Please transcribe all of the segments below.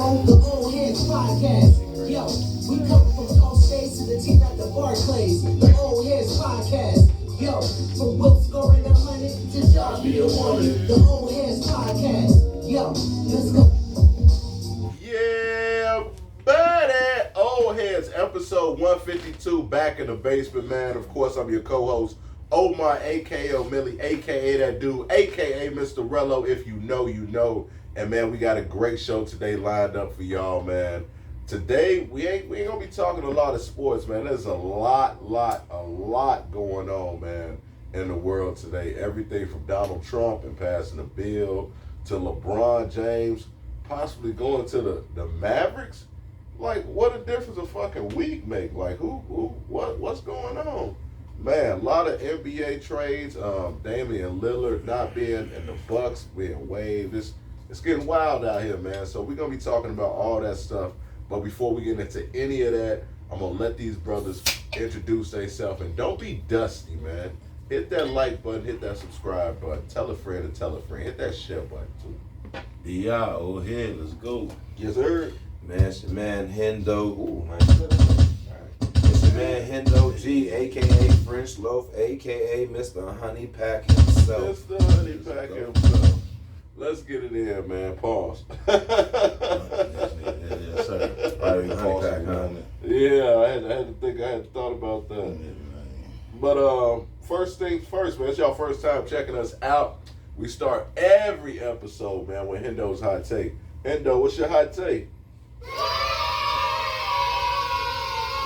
On the Old Heads podcast. Yo, we come from Gulf States to the team at the Barclays. The Old Heads podcast. Yo, from Will scoring 100 to Josh being 100. The Old Heads podcast. Yo, let's go. Yeah, buddy. Old Heads episode 152 back in the basement, man. Of course, I'm your co-host, Omar, a.k.a. Millie, a.k.a. that dude, a.k.a. Mr. Rello. If you know, you know. And man, we got a great show today lined up for y'all, man. Today, we ain't gonna be talking a lot of sports, man. There's a lot going on, man, in the world today. Everything from Donald Trump and passing a bill to LeBron James possibly going to the Mavericks. Like, what a difference a fucking week make. Like, what's going on? Man, a lot of NBA trades. Damian Lillard not being in the Bucks, being waived. It's getting wild out here, man. So we're going to be talking about all that stuff. But before we get into any of that, I'm going to let these brothers introduce themselves. And don't be dusty, man. Hit that like button. Hit that subscribe button. Tell a friend and tell a friend. Hit that share button, too. Yeah, old head, let's go. Yes, sir. Man, it's your man Hendo. Ooh, man. It's your man Hendo G, a.k.a. French Loaf, a.k.a. Mr. Honey Pack himself. Mr. Honey Pack himself. Let's get it in, man. Pause. Yes, sir. Honey Pack, huh? Yeah, I had to think. I had thought about that. But first things first, man. It's y'all first time checking us out. We start every episode, man, with Hendo's hot take. Hendo, what's your hot take?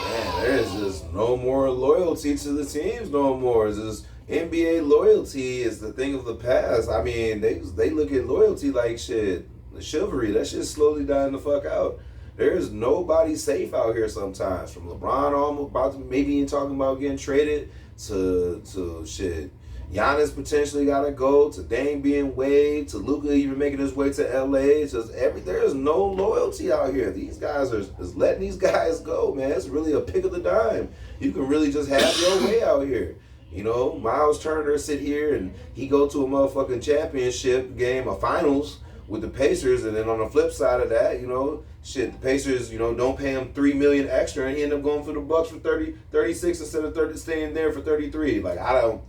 Man, there's just no more loyalty to the teams no more. It's just NBA loyalty is the thing of the past. I mean, they look at loyalty like shit. The chivalry, that shit's slowly dying the fuck out. There's nobody safe out here sometimes. From LeBron almost about to maybe talking about getting traded to shit. Giannis potentially gotta go, to Dame being waived, to Luka even making his way to LA. It's just there's no loyalty out here. These guys are just letting these guys go, man. It's really a pick of the dime. You can really just have your way out here. You know, Miles Turner sit here and he go to a motherfucking championship game, a finals with the Pacers, and then on the flip side of that, you know, shit, the Pacers, you know, don't pay him $3 million extra, and he end up going for the Bucks for 36 instead of staying there for 33. Like, I don't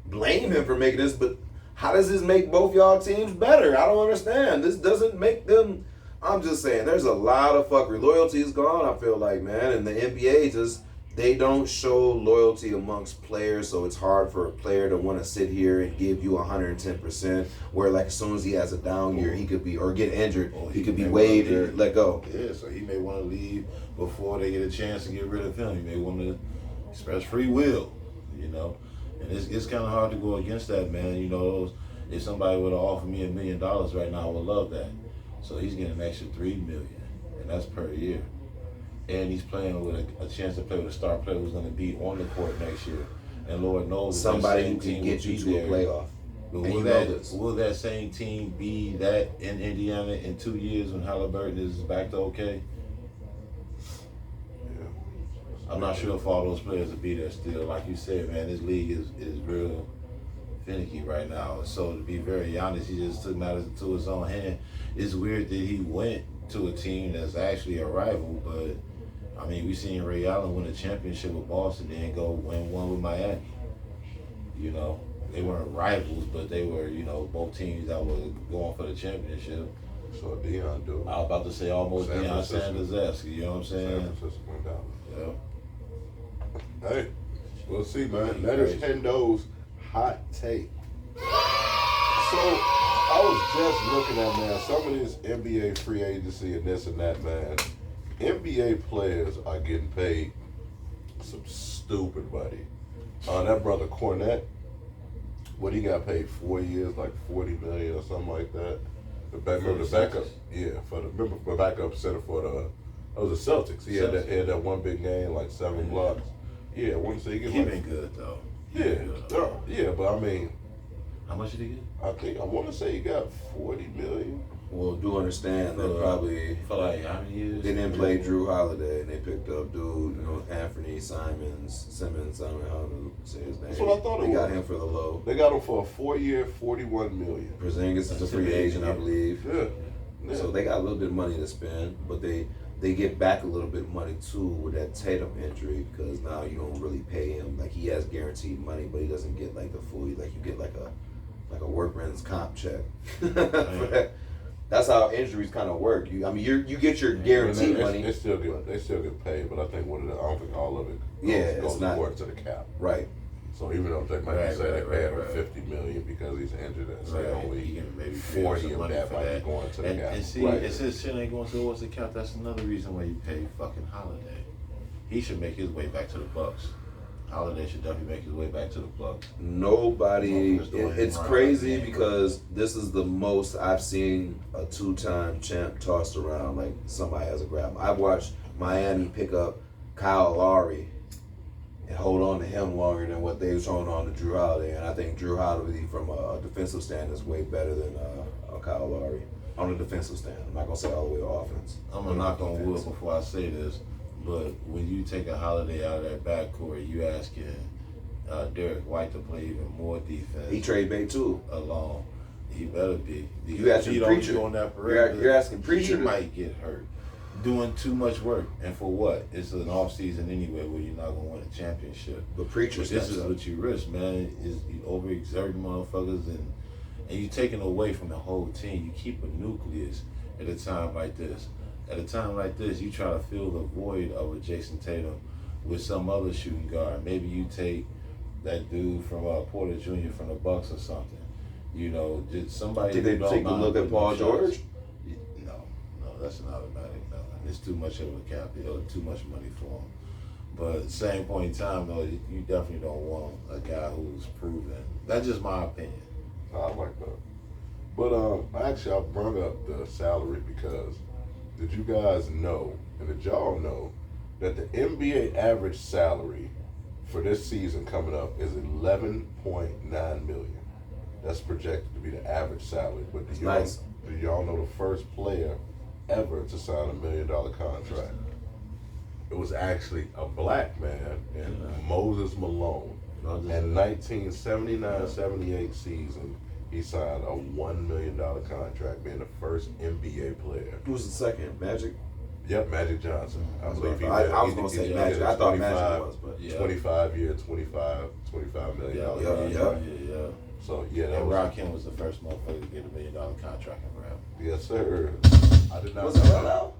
blame him for making this, but how does this make both y'all teams better? I don't understand. This doesn't make them. I'm just saying, there's a lot of fuckery. Loyalty is gone, I feel like, man, and the NBA just, they don't show loyalty amongst players, so it's hard for a player to want to sit here and give you 110%, where like as soon as he has a down year, he could be, or get injured, he could be waived and let go. Yeah, so he may want to leave before they get a chance to get rid of him. He may want to express free will, you know. And it's kind of hard to go against that, man. You know, if somebody would have offered me $1 million right now, I would love that. So he's getting an extra $3 million, and that's per year. And he's playing with a chance to play with a star player who's going to be on the court next year. And Lord knows somebody who can get you to a playoff. But will that same team be that in Indiana in 2 years when Halliburton is back to okay? Yeah. I'm not sure if all those players will be there still. Like you said, man, this league is real finicky right now. So to be very honest, he just took matters into his own hand. It's weird that he went to a team that's actually a rival, but I mean, we seen Ray Allen win a championship with Boston, then go win one with Miami. You know, they weren't rivals, but they were, you know, both teams that were going for the championship. So Deion do. I was about to say almost Deion Sanders-esque, you know what I'm saying? San Francisco went down. Yeah. Hey, we'll see, man. That is Hendo's hot take. So I was just looking at, man, some of this NBA free agency and this and that, man. NBA players are getting paid some stupid money. That brother Cornette, what he got paid 4 years, like $40 million or something like that. The backup, yeah, for the backup center for that was the Celtics. He had that one big game, like 7 blocks. Yeah, I want to say he get been good though. Yeah, but I mean, how much did he get? I want to say he got $40 million. Well, do understand that probably for like how many years? They didn't play Drew Holiday, and they picked up dude, you know, Anthony Simmons. I don't know how to say his name. That's what I thought. They got him for the low. They got him for a 4-year, $41 million. Porzingis is a free agent, I believe. Yeah. Yeah. So they got a little bit of money to spend, but they get back a little bit of money too with that Tatum injury because now you don't really pay him. Like he has guaranteed money, but he doesn't get like the full. Like you get like a workman's comp check. That's how injuries kind of work. You get your guaranteed money. They still get paid, but I think I don't think all of it goes according to the cap. Right. So even though they might say they pay him $50 million because he's injured, and say only maybe 40 of that might be going to the cap. And see, it says shit ain't going towards the cap. That's another reason why you pay fucking Holiday. He should make his way back to the Bucks. Holiday should definitely make his way back to the Bucks. Nobody. It's crazy because this is the most I've seen a two-time champ tossed around like somebody has a grab. I've watched Miami pick up Kyle Lowry and hold on to him longer than what they've thrown on to Drew Holiday. And I think Drew Holiday, from a defensive stand, is way better than Kyle Lowry on a defensive stand. I'm not gonna say all the way to offense. I'm gonna knock on wood before I say this. But when you take a Holiday out of that backcourt, you asking Derek White to play even more defense. He trade bait too. Alone, he better be. You asking Preacher on that perimeter, you're asking Preacher. He might get hurt doing too much work, and for what? It's an off season anyway, where you're not gonna win a championship. But Preacher, this is what you risk, man. Is you overexerting motherfuckers, and you taking away from the whole team. You keep a nucleus at a time like this. At a time like this, you try to fill the void of a Jason Tatum with some other shooting guard. Maybe you take that dude from Porter Jr. from the Bucks or something. You know, just somebody. Did they take a look at Paul George? No, that's an automatic no. It's too much of a cap deal, too much money for him. But at the same point in time, though, you definitely don't want a guy who's proven. That's just my opinion. I like that. But actually, I brought up the salary because did you guys know, and did y'all know, that the NBA average salary for this season coming up is $11.9 million. That's projected to be the average salary. But do y'all know the first player ever to sign $1 million contract? It was actually a black man, Moses Malone. In 1979-78 season, he signed a $1 million contract, being the first NBA player. Who was the second? Magic? Yep, Magic Johnson. I believe I was going to say Magic. I thought Magic was, but 25 year, $25 million contract. Yeah. So yeah, that and was Rakim was the first motherfucker to get $1 million contract in rap. Yes, sir. I did not. Was it LL? Yeah.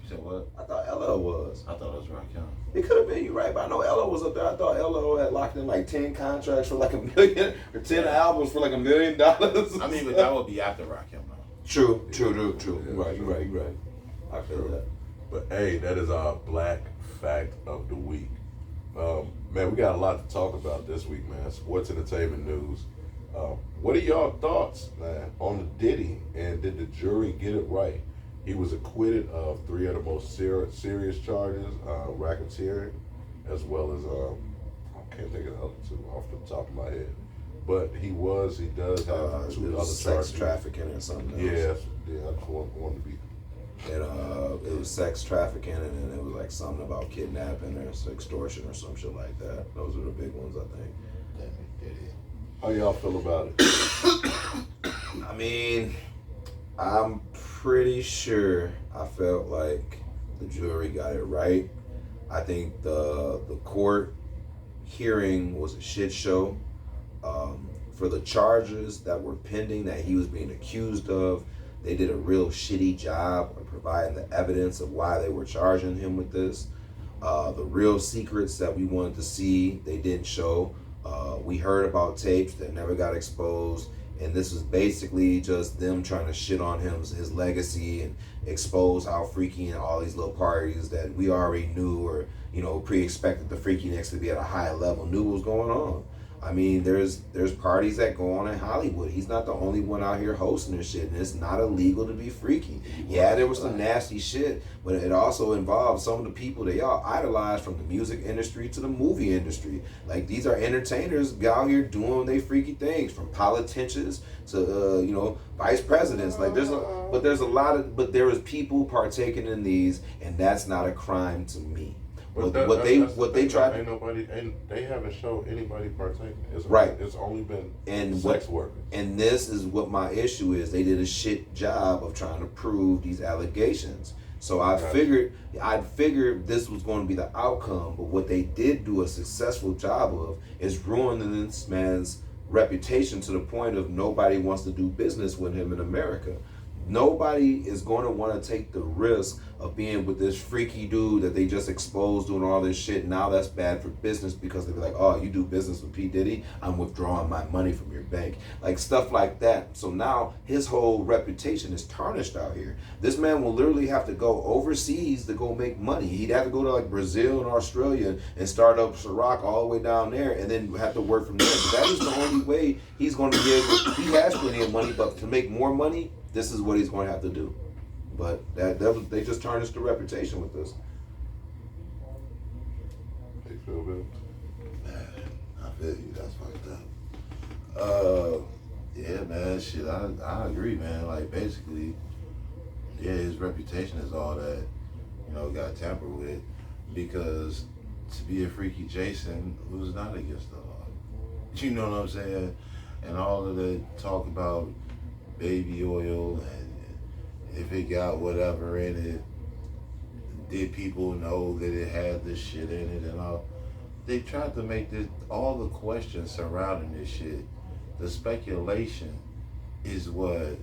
You said what? I thought LL was. I thought it was Rakim. It could have been, you right, but I know LL was up there. I thought LL had locked in like 10 contracts for like $1 million, or 10 albums for like $1 million. I mean, but that would be after Rakim, though. True. Yeah, You're right. I feel that. But hey, that is our Black Fact of the Week. Man, we got a lot to talk about this week, man. Sports entertainment news. What are y'all thoughts, man, on the Diddy, and did the jury get it right? He was acquitted of 3 of the most serious charges, racketeering, as well as, I can't think of the other 2 off the top of my head. But he does have 2 other sex charges. trafficking or something else. Yeah, I just wanted to be. And it was sex trafficking, and then it was like something about kidnapping or extortion or some shit like that. Those are the big ones, I think. How y'all feel about it? I mean, I'm pretty sure I felt like the jury got it right. I think the court hearing was a shit show. For the charges that were pending that he was being accused of, they did a real shitty job of providing the evidence of why they were charging him with this. The real secrets that we wanted to see, they didn't show. We heard about tapes that never got exposed, and this was basically just them trying to shit on his legacy and expose how freaky and all these little parties that we already knew or, pre-expected the freakiness to be at a high level, knew what was going on. I mean, there's parties that go on in Hollywood. He's not the only one out here hosting this shit, and it's not illegal to be freaky. Yeah, there was some nasty shit, but it also involved some of the people that y'all idolize, from the music industry to the movie industry. Like, these are entertainers out here doing their freaky things, from politicians to vice presidents. Like, there was people partaking in these, and that's not a crime to me. What they tried. They haven't shown anybody partaking. Right. It's only been And sex workers. And this is what my issue is. They did a shit job of trying to prove these allegations. So I figured this was going to be the outcome. But what they did do a successful job of is ruining this man's reputation to the point of nobody wants to do business with him in America. Nobody is going to want to take the risk of being with this freaky dude that they just exposed doing all this shit. Now that's bad for business because they'll be like, oh, you do business with P. Diddy? I'm withdrawing my money from your bank. Like stuff like that. So now his whole reputation is tarnished out here. This man will literally have to go overseas to go make money. He'd have to go to like Brazil and Australia and start up Ciroc all the way down there and then have to work from there. But that is the only way he's going to be able, he has plenty of money, but to make more money, this is what he's going to have to do. But they just tarnished the reputation with this. They feel good. Man, I feel you. That's fucked up. Yeah, man. Shit, I agree, man. Like basically, yeah, his reputation is all that got tampered with because to be a freaky Jason who's not against the law. You know what I'm saying? And all of the talk about baby oil and if it got whatever in it, did people know that it had this shit in it and all? They tried to make this, all the questions surrounding this shit, the speculation is what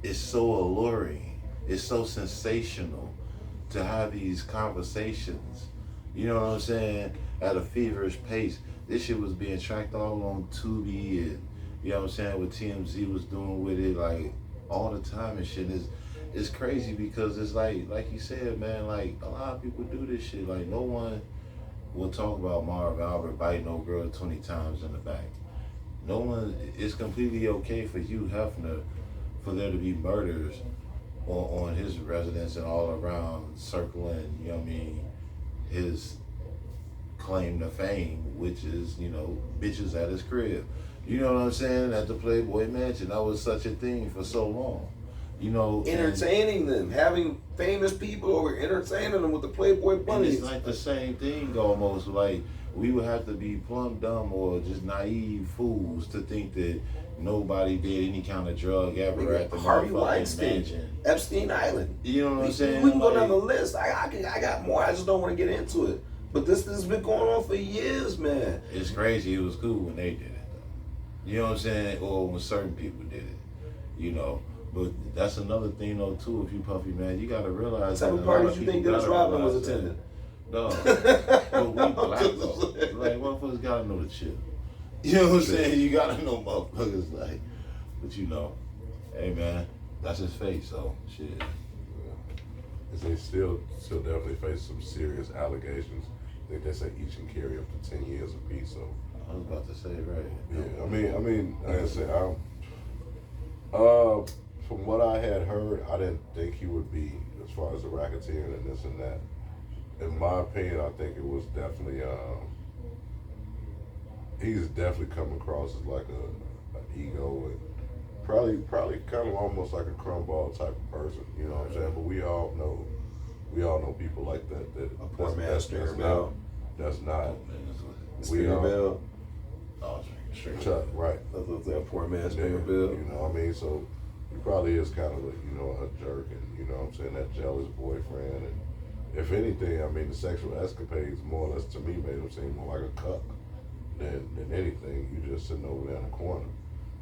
is so alluring. It's so sensational to have these conversations, you know what I'm saying, at a feverish pace. This shit was being tracked all on Tubi and you know what I'm saying, what TMZ was doing with it, like, all the time and shit. It's crazy because it's like you said, man, like, a lot of people do this shit. Like, no one will talk about Marv Albert biting no girl 20 times in the back. No one, it's completely okay for Hugh Hefner, for there to be murders on his residence and all around circling, you know what I mean, his claim to fame, which is, bitches at his crib. You know what I'm saying? At the Playboy Mansion, that was such a thing for so long. Entertaining them, having famous people over, entertaining them with the Playboy bunnies. It's like the same thing almost. Like we would have to be plumb dumb or just naive fools to think that nobody did any kind of drug ever at the Harvey motherfucking Weinstein, mansion. Epstein Island. You know what I'm saying? We can go down the list. I got more. I just don't want to get into it. But this has been going on for years, man. It's crazy. It was cool when they did it. You know what I'm saying? Or when certain people did it, But that's another thing, though, too, if you Puffy, man. You got to realize what type of parties you think Dennis Rodman was attending? No. But we black, though. Like, motherfuckers got to know the chill. You know what I'm saying? You got to know motherfuckers, like, but hey, man, that's his face, so shit. Yeah. They still definitely face some serious allegations. I think they say each can carry up to 10 years apiece, so. I was about to say, right. Yeah, I mean, like I said, from what I had heard, I didn't think he would be, as far as the racketeering and this and that. In my opinion, I think it was definitely, he's definitely come across as like an ego and probably kind of almost like a crumball type of person, you know what I'm saying? But we all know people like that. A poor man, Stringer Bell. That's not. Stringer Bell. Oh, Stringer Chuck, right. That's what that poor man, Stringer Bell. You know what I mean? So he probably is kind of a jerk and, you know what I'm saying, that jealous boyfriend. And if anything, I mean, the sexual escapades more or less to me made him seem more like a cuck than anything. You just sitting over there in the corner.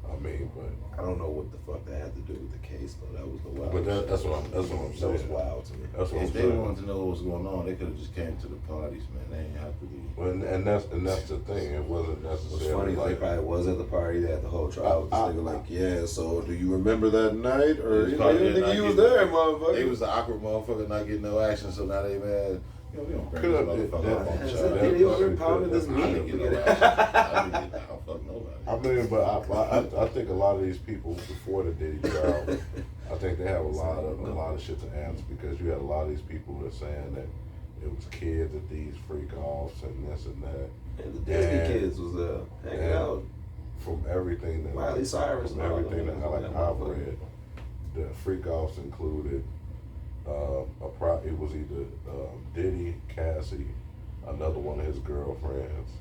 I mean, but I don't know what the fuck that had to do with the case, though. That was the wild. But that's what I'm saying. That was wild to me. That's what I'm if saying. they wanted to know what was going on, they could have just came to the parties, man. They didn't have to be. Well, and that's the thing. It wasn't necessarily. What's funny, like, they probably was at the party. They had the whole trial. This nigga like, yeah. So do you remember that night, or you didn't think he was there, motherfucker? He was the awkward motherfucker not getting no action, so now they mad. We don't bring this motherfucker up on the show. He was impounding this I didn't get no action. I didn't get no fuck nobody. I mean, but I think a lot of these people before the Diddy trial, I think they have a lot of shit to answer because you had a lot of these people that are saying that it was kids at these freak offs and this and that. And the Disney kids was hanging out. From everything that Miley Cyrus, from everything that I've read, the freak offs included it was either Diddy, Cassie, another one of his girlfriends,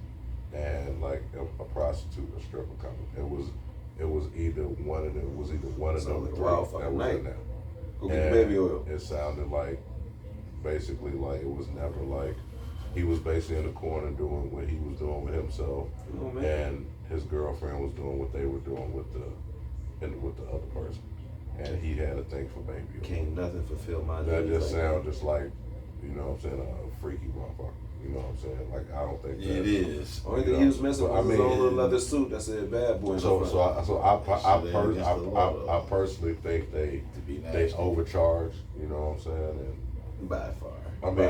and like a prostitute, a stripper coming. It was either one of them. It was either one of them Sounds like a three wild that fucking was night. in there. Go get the baby oil. It sounded like basically like it was never like he was basically in the corner doing what he was doing with himself, and his girlfriend was doing what they were doing with the other person, and he had a thing for baby oil. Can't nothing fulfill my That needs. just like sounds just like, you know what I'm saying, a freaky motherfucker. You know what I'm saying? Like, I don't think Yeah, that. it is. Only thing he was missing was his own little leather suit that said "bad boy." I personally think they overcharge. You know what I'm saying? And by far. I mean,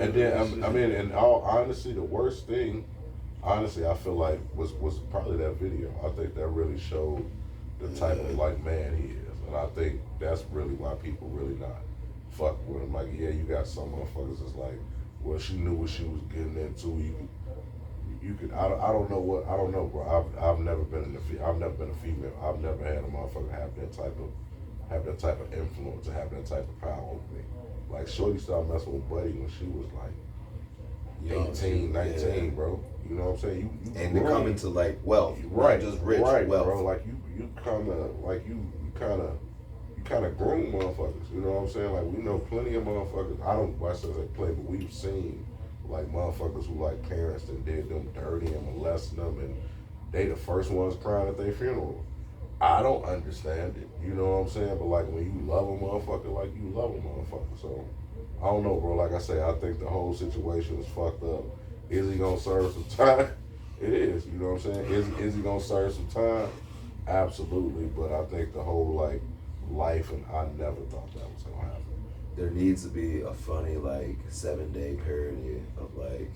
and then in all honesty, the worst thing, honestly, I feel like was probably that video. I think that really showed the type of like man he is, and I think that's really why people really not fuck with him. Like, yeah, you got some motherfuckers that's like, well, she knew what she was getting into. You could. I don't know, bro. I've never been I've never been a female. I've never had a motherfucker have that type of influence, or have that type of power over me. Like, shorty started messing with Buddy when she was like 18, 19, bro. You know what I'm saying? You And they're coming to like wealth, right? Not just rich right, wealth. bro. Like you kind of groom motherfuckers. You know what I'm saying? Like, we know plenty of motherfuckers. I say play, but we've seen like motherfuckers who like parents that did them dirty and molesting them, and they the first ones crying at their funeral. I don't understand it. You know what I'm saying? But like, when you love a motherfucker, like you love a motherfucker. So I don't know, bro. Like I say, I think the whole situation is fucked up. Is he gonna serve some time? It is. You know what I'm saying? Is he gonna serve some time? Absolutely. But I think the whole like life, and I never thought that was gonna happen. There needs to be a funny like 7-day parody of like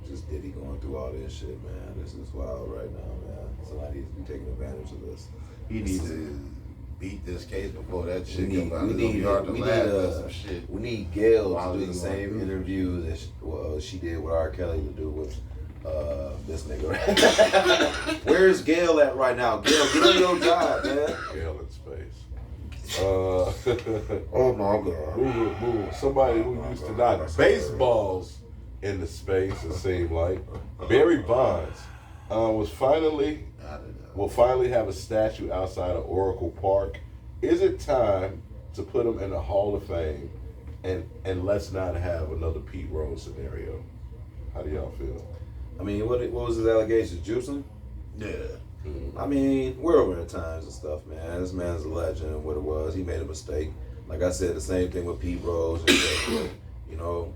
just Diddy going through all this shit, man. This is wild right now, man. Somebody needs to be taking advantage of this. He needs to beat this case before that shit We need, comes out. we need, hard to we need, laugh at some shit. we need Gail While to do he the going same through interview that she did with R. Kelly to do with this nigga. Where's Gail at right now? Gail, get on your job, man. Hell in space. Oh my God. Moving. Somebody who used to knock baseballs into space, it seemed like. Barry Bonds will finally have a statue outside of Oracle Park. Is it time to put him in the Hall of Fame, and let's not have another Pete Rose scenario? How do y'all feel? I mean, what was his allegations? Juicing? Yeah. I mean, we're over the times and stuff, man. This man's a legend. What it was, he made a mistake. Like I said, the same thing with Pete Rose. And shit. You know,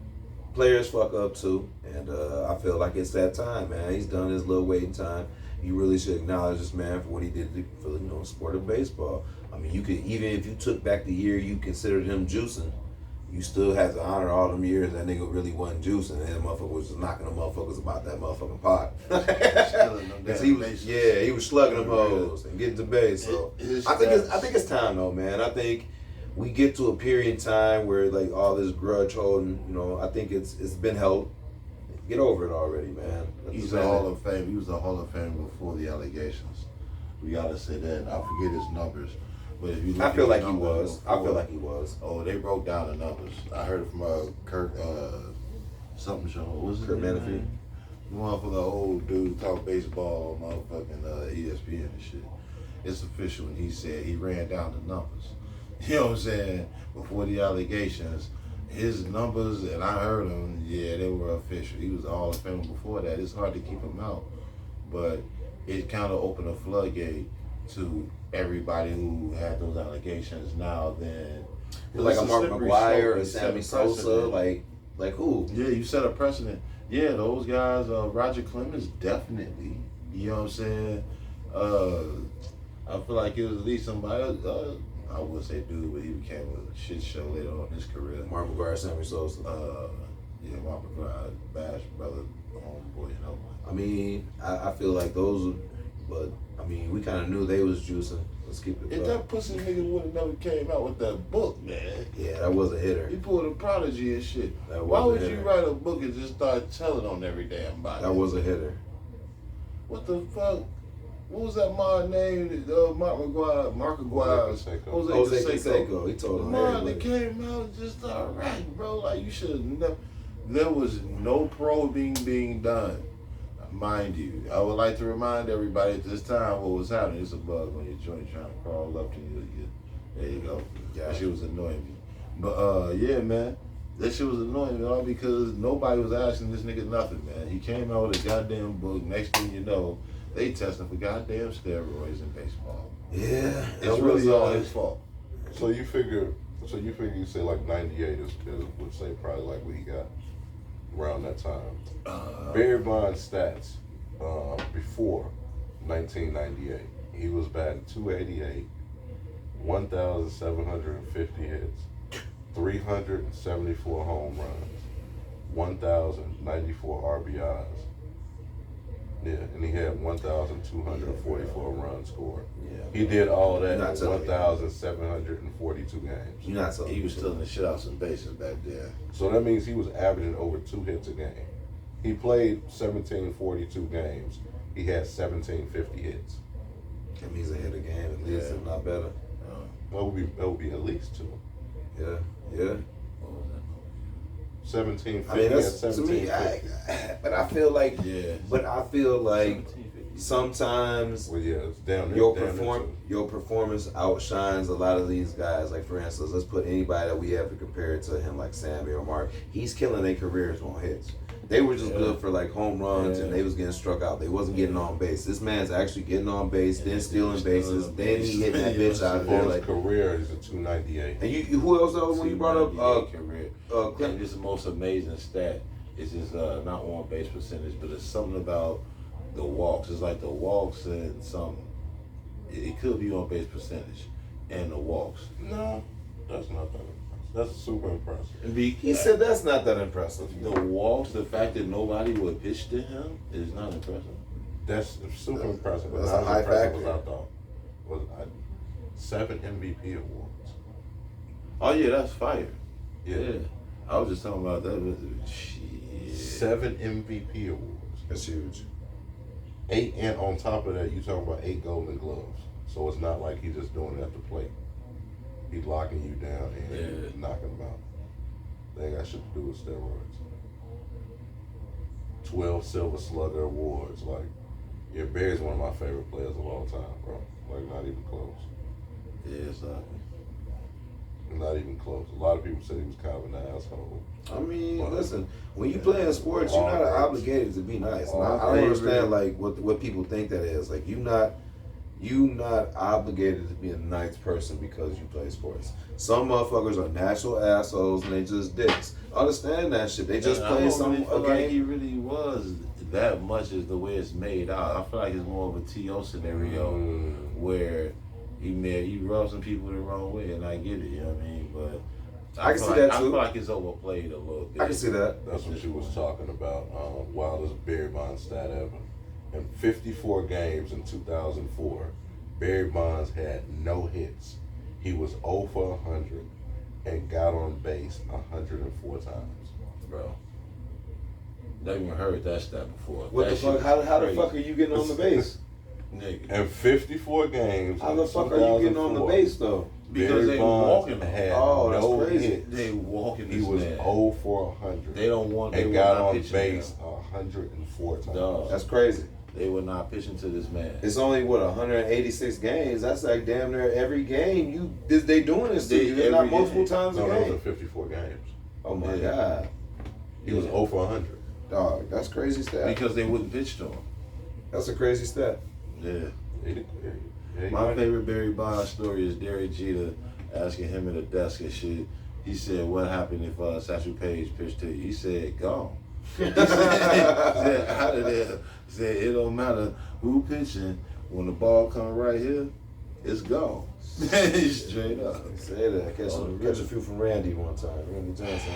players fuck up too, and I feel like it's that time, man. He's done his little waiting time. You really should acknowledge this man for what he did for the sport of baseball. I mean, you could, even if you took back the year you considered him juicing, you still have to honor all them years that nigga really wasn't juicing, and that motherfucker was just knocking them motherfuckers about that motherfucking pot. He was slugging them hoes and getting to base. So I think it's time though, man. I think we get to a period in time where like all this grudge holding, I think it's been held. Get over it already, man. He's a Hall of Fame. He was a Hall of Fame before the allegations. We gotta say that. I forget his numbers. But if you look I feel at like he was. I feel like he was. Oh, they broke down the numbers. I heard it from Kurt something show. What was it? Kurt Menefee. Motherfucker, old dude talk baseball, motherfucking ESPN and shit. It's official, and he said he ran down the numbers. You know what I'm saying? Before the allegations, his numbers, and I heard them. Yeah, they were official. He was a Hall of Famer before that. It's hard to keep him out, but it kind of opened a floodgate to everybody who had those allegations now. Then like a Mark McGuire or Sammy set a Sosa, precedent. like who? Yeah, you set a precedent. Yeah, those guys, Roger Clemens, definitely. You know what I'm saying? I feel like it was at least somebody else. I would say dude, but he became a shit show later on in his career. Mark McGuire, Sammy Sosa. Yeah, Mark McGuire, Bash brother, homeboy, I mean, I feel like those, but I mean, we kind of knew they was juicing. Let's keep it. If that pussy nigga would have never came out with that book, man. Yeah, that was a hitter. He pulled a Prodigy and shit. That was Why a would hitter. you write a book and just start telling on every damn body? That was a hitter. What the fuck? what was that man named? Mark Aguirre. Jose Canseco. He told him Man, they came out and just started rapping, bro. Like, you should have never. There was no probing being done. Mind you, I would like to remind everybody at this time what was happening. It's a bug on your joint trying to crawl up to you. There you go. That shit was annoying me. But yeah, man, that shit was annoying me all because nobody was asking this nigga nothing, man. He came out with a goddamn book. Next thing you know, they testing for goddamn steroids in baseball. Yeah, It's really all his fault. So you figure you say like 98 is would say probably like what he got around that time. Barry Bonds stats before 1998, he was batting 288, 1,750 hits, 374 home runs, 1,094 RBIs. Yeah, and he had 1,244 runs scored. Yeah. He did all that Not in telling me. 1,742 games. You're not telling He me. was stealing the shit out some bases back there. So that means he was averaging over 2 hits a game. He played 1742 games. He had 1750 hits. That means a hit a game at least, if not better. That would be at least 2. Yeah. What was that? 1750. I mean, that's at to me. 1750. But I feel like. Yeah. But I feel like 1750. Well, sometimes yeah, it's down there. your performance outshines a lot of these guys. Like for instance, let's put anybody that we have to compare it to him, like Sammy or Mark. He's killing their careers on hits. They were just good for like home runs, and they was getting struck out. They wasn't getting on base. This man's actually getting on base, then stealing bases, then he hitting that bitch out of there. For his Like, career, he's a 298. and you who else when you brought up career. Clint? And this is the most amazing stat. It's just not on base percentage, but it's something about the walks. It's like the walks and something. It could be on base percentage and the walks. No, that's not that impressive. That's super impressive. He said that's not that impressive. The walks, the fact that nobody would pitch to him is not impressive. That's super impressive. But That's not a high as impressive factor. as I thought. 7 MVP awards. Oh yeah, that's fire. Yeah. I was just talking about that. Shit. 7 MVP awards. That's huge. 8, and on top of that, you talking about 8 Golden Gloves. So it's not like he's just doing it at the plate. He's locking you down and knocking them out. They ain't got shit to do with steroids. 12 Silver Slugger awards. Like, yeah, Barry's one of my favorite players of all time, bro. Like, not even close. Yeah, it's Not even close. A lot of people said he was kind of an asshole. I mean, But listen, when you play in sports, you're not obligated to be nice. And I don't understand like what people think that is. Like you not obligated to be a nice person because you play sports. Some motherfuckers are natural assholes and they just dicks. Understand that shit. They just play some I feel game. like he really was that much is the way it's made out. I feel like it's more of a T.O. scenario where he rubs some people the wrong way, and I get it, you know what I mean? But I can see that too. I feel like it's overplayed a little bit. I can see that. That's what she was talking about. Wildest Barry Bonds stat ever. In 54 games in 2004, Barry Bonds had no hits. He was 0 for 100 and got on base 104 times. Bro. Never even heard that stat before. What That the shit fuck? was How the crazy. fuck are you getting on the base? Nigga. In 54 games, How in the fuck are you getting on the 2004, base though? Because Barry they Bonds walking had Oh, that's no crazy. hits. They walking He this was man. 0 for 100. They don't want. They and were got not on pitching base to him. 104 times. Dog. That's crazy. They were not pitching to this man. It's only 186 games. That's like damn near every game. They doing this to you. They're not every multiple game. times a No, those are game. 54 games. Oh my Yeah. god, He was 0 for 100. dog, that's crazy stat. Because they wouldn't pitch to him. That's a crazy stat. Yeah. Yeah, My favorite Barry Bonds story is Derek Jeter asking him at a desk and shit. He said, "What happened if Satchel Paige pitched to you?" He said, "Gone." He said, "Out of there." He said, "It don't matter who pitching. When the ball come right here, it's gone." Straight up. Say that. Catch a few from Randy one time. Randy Johnson.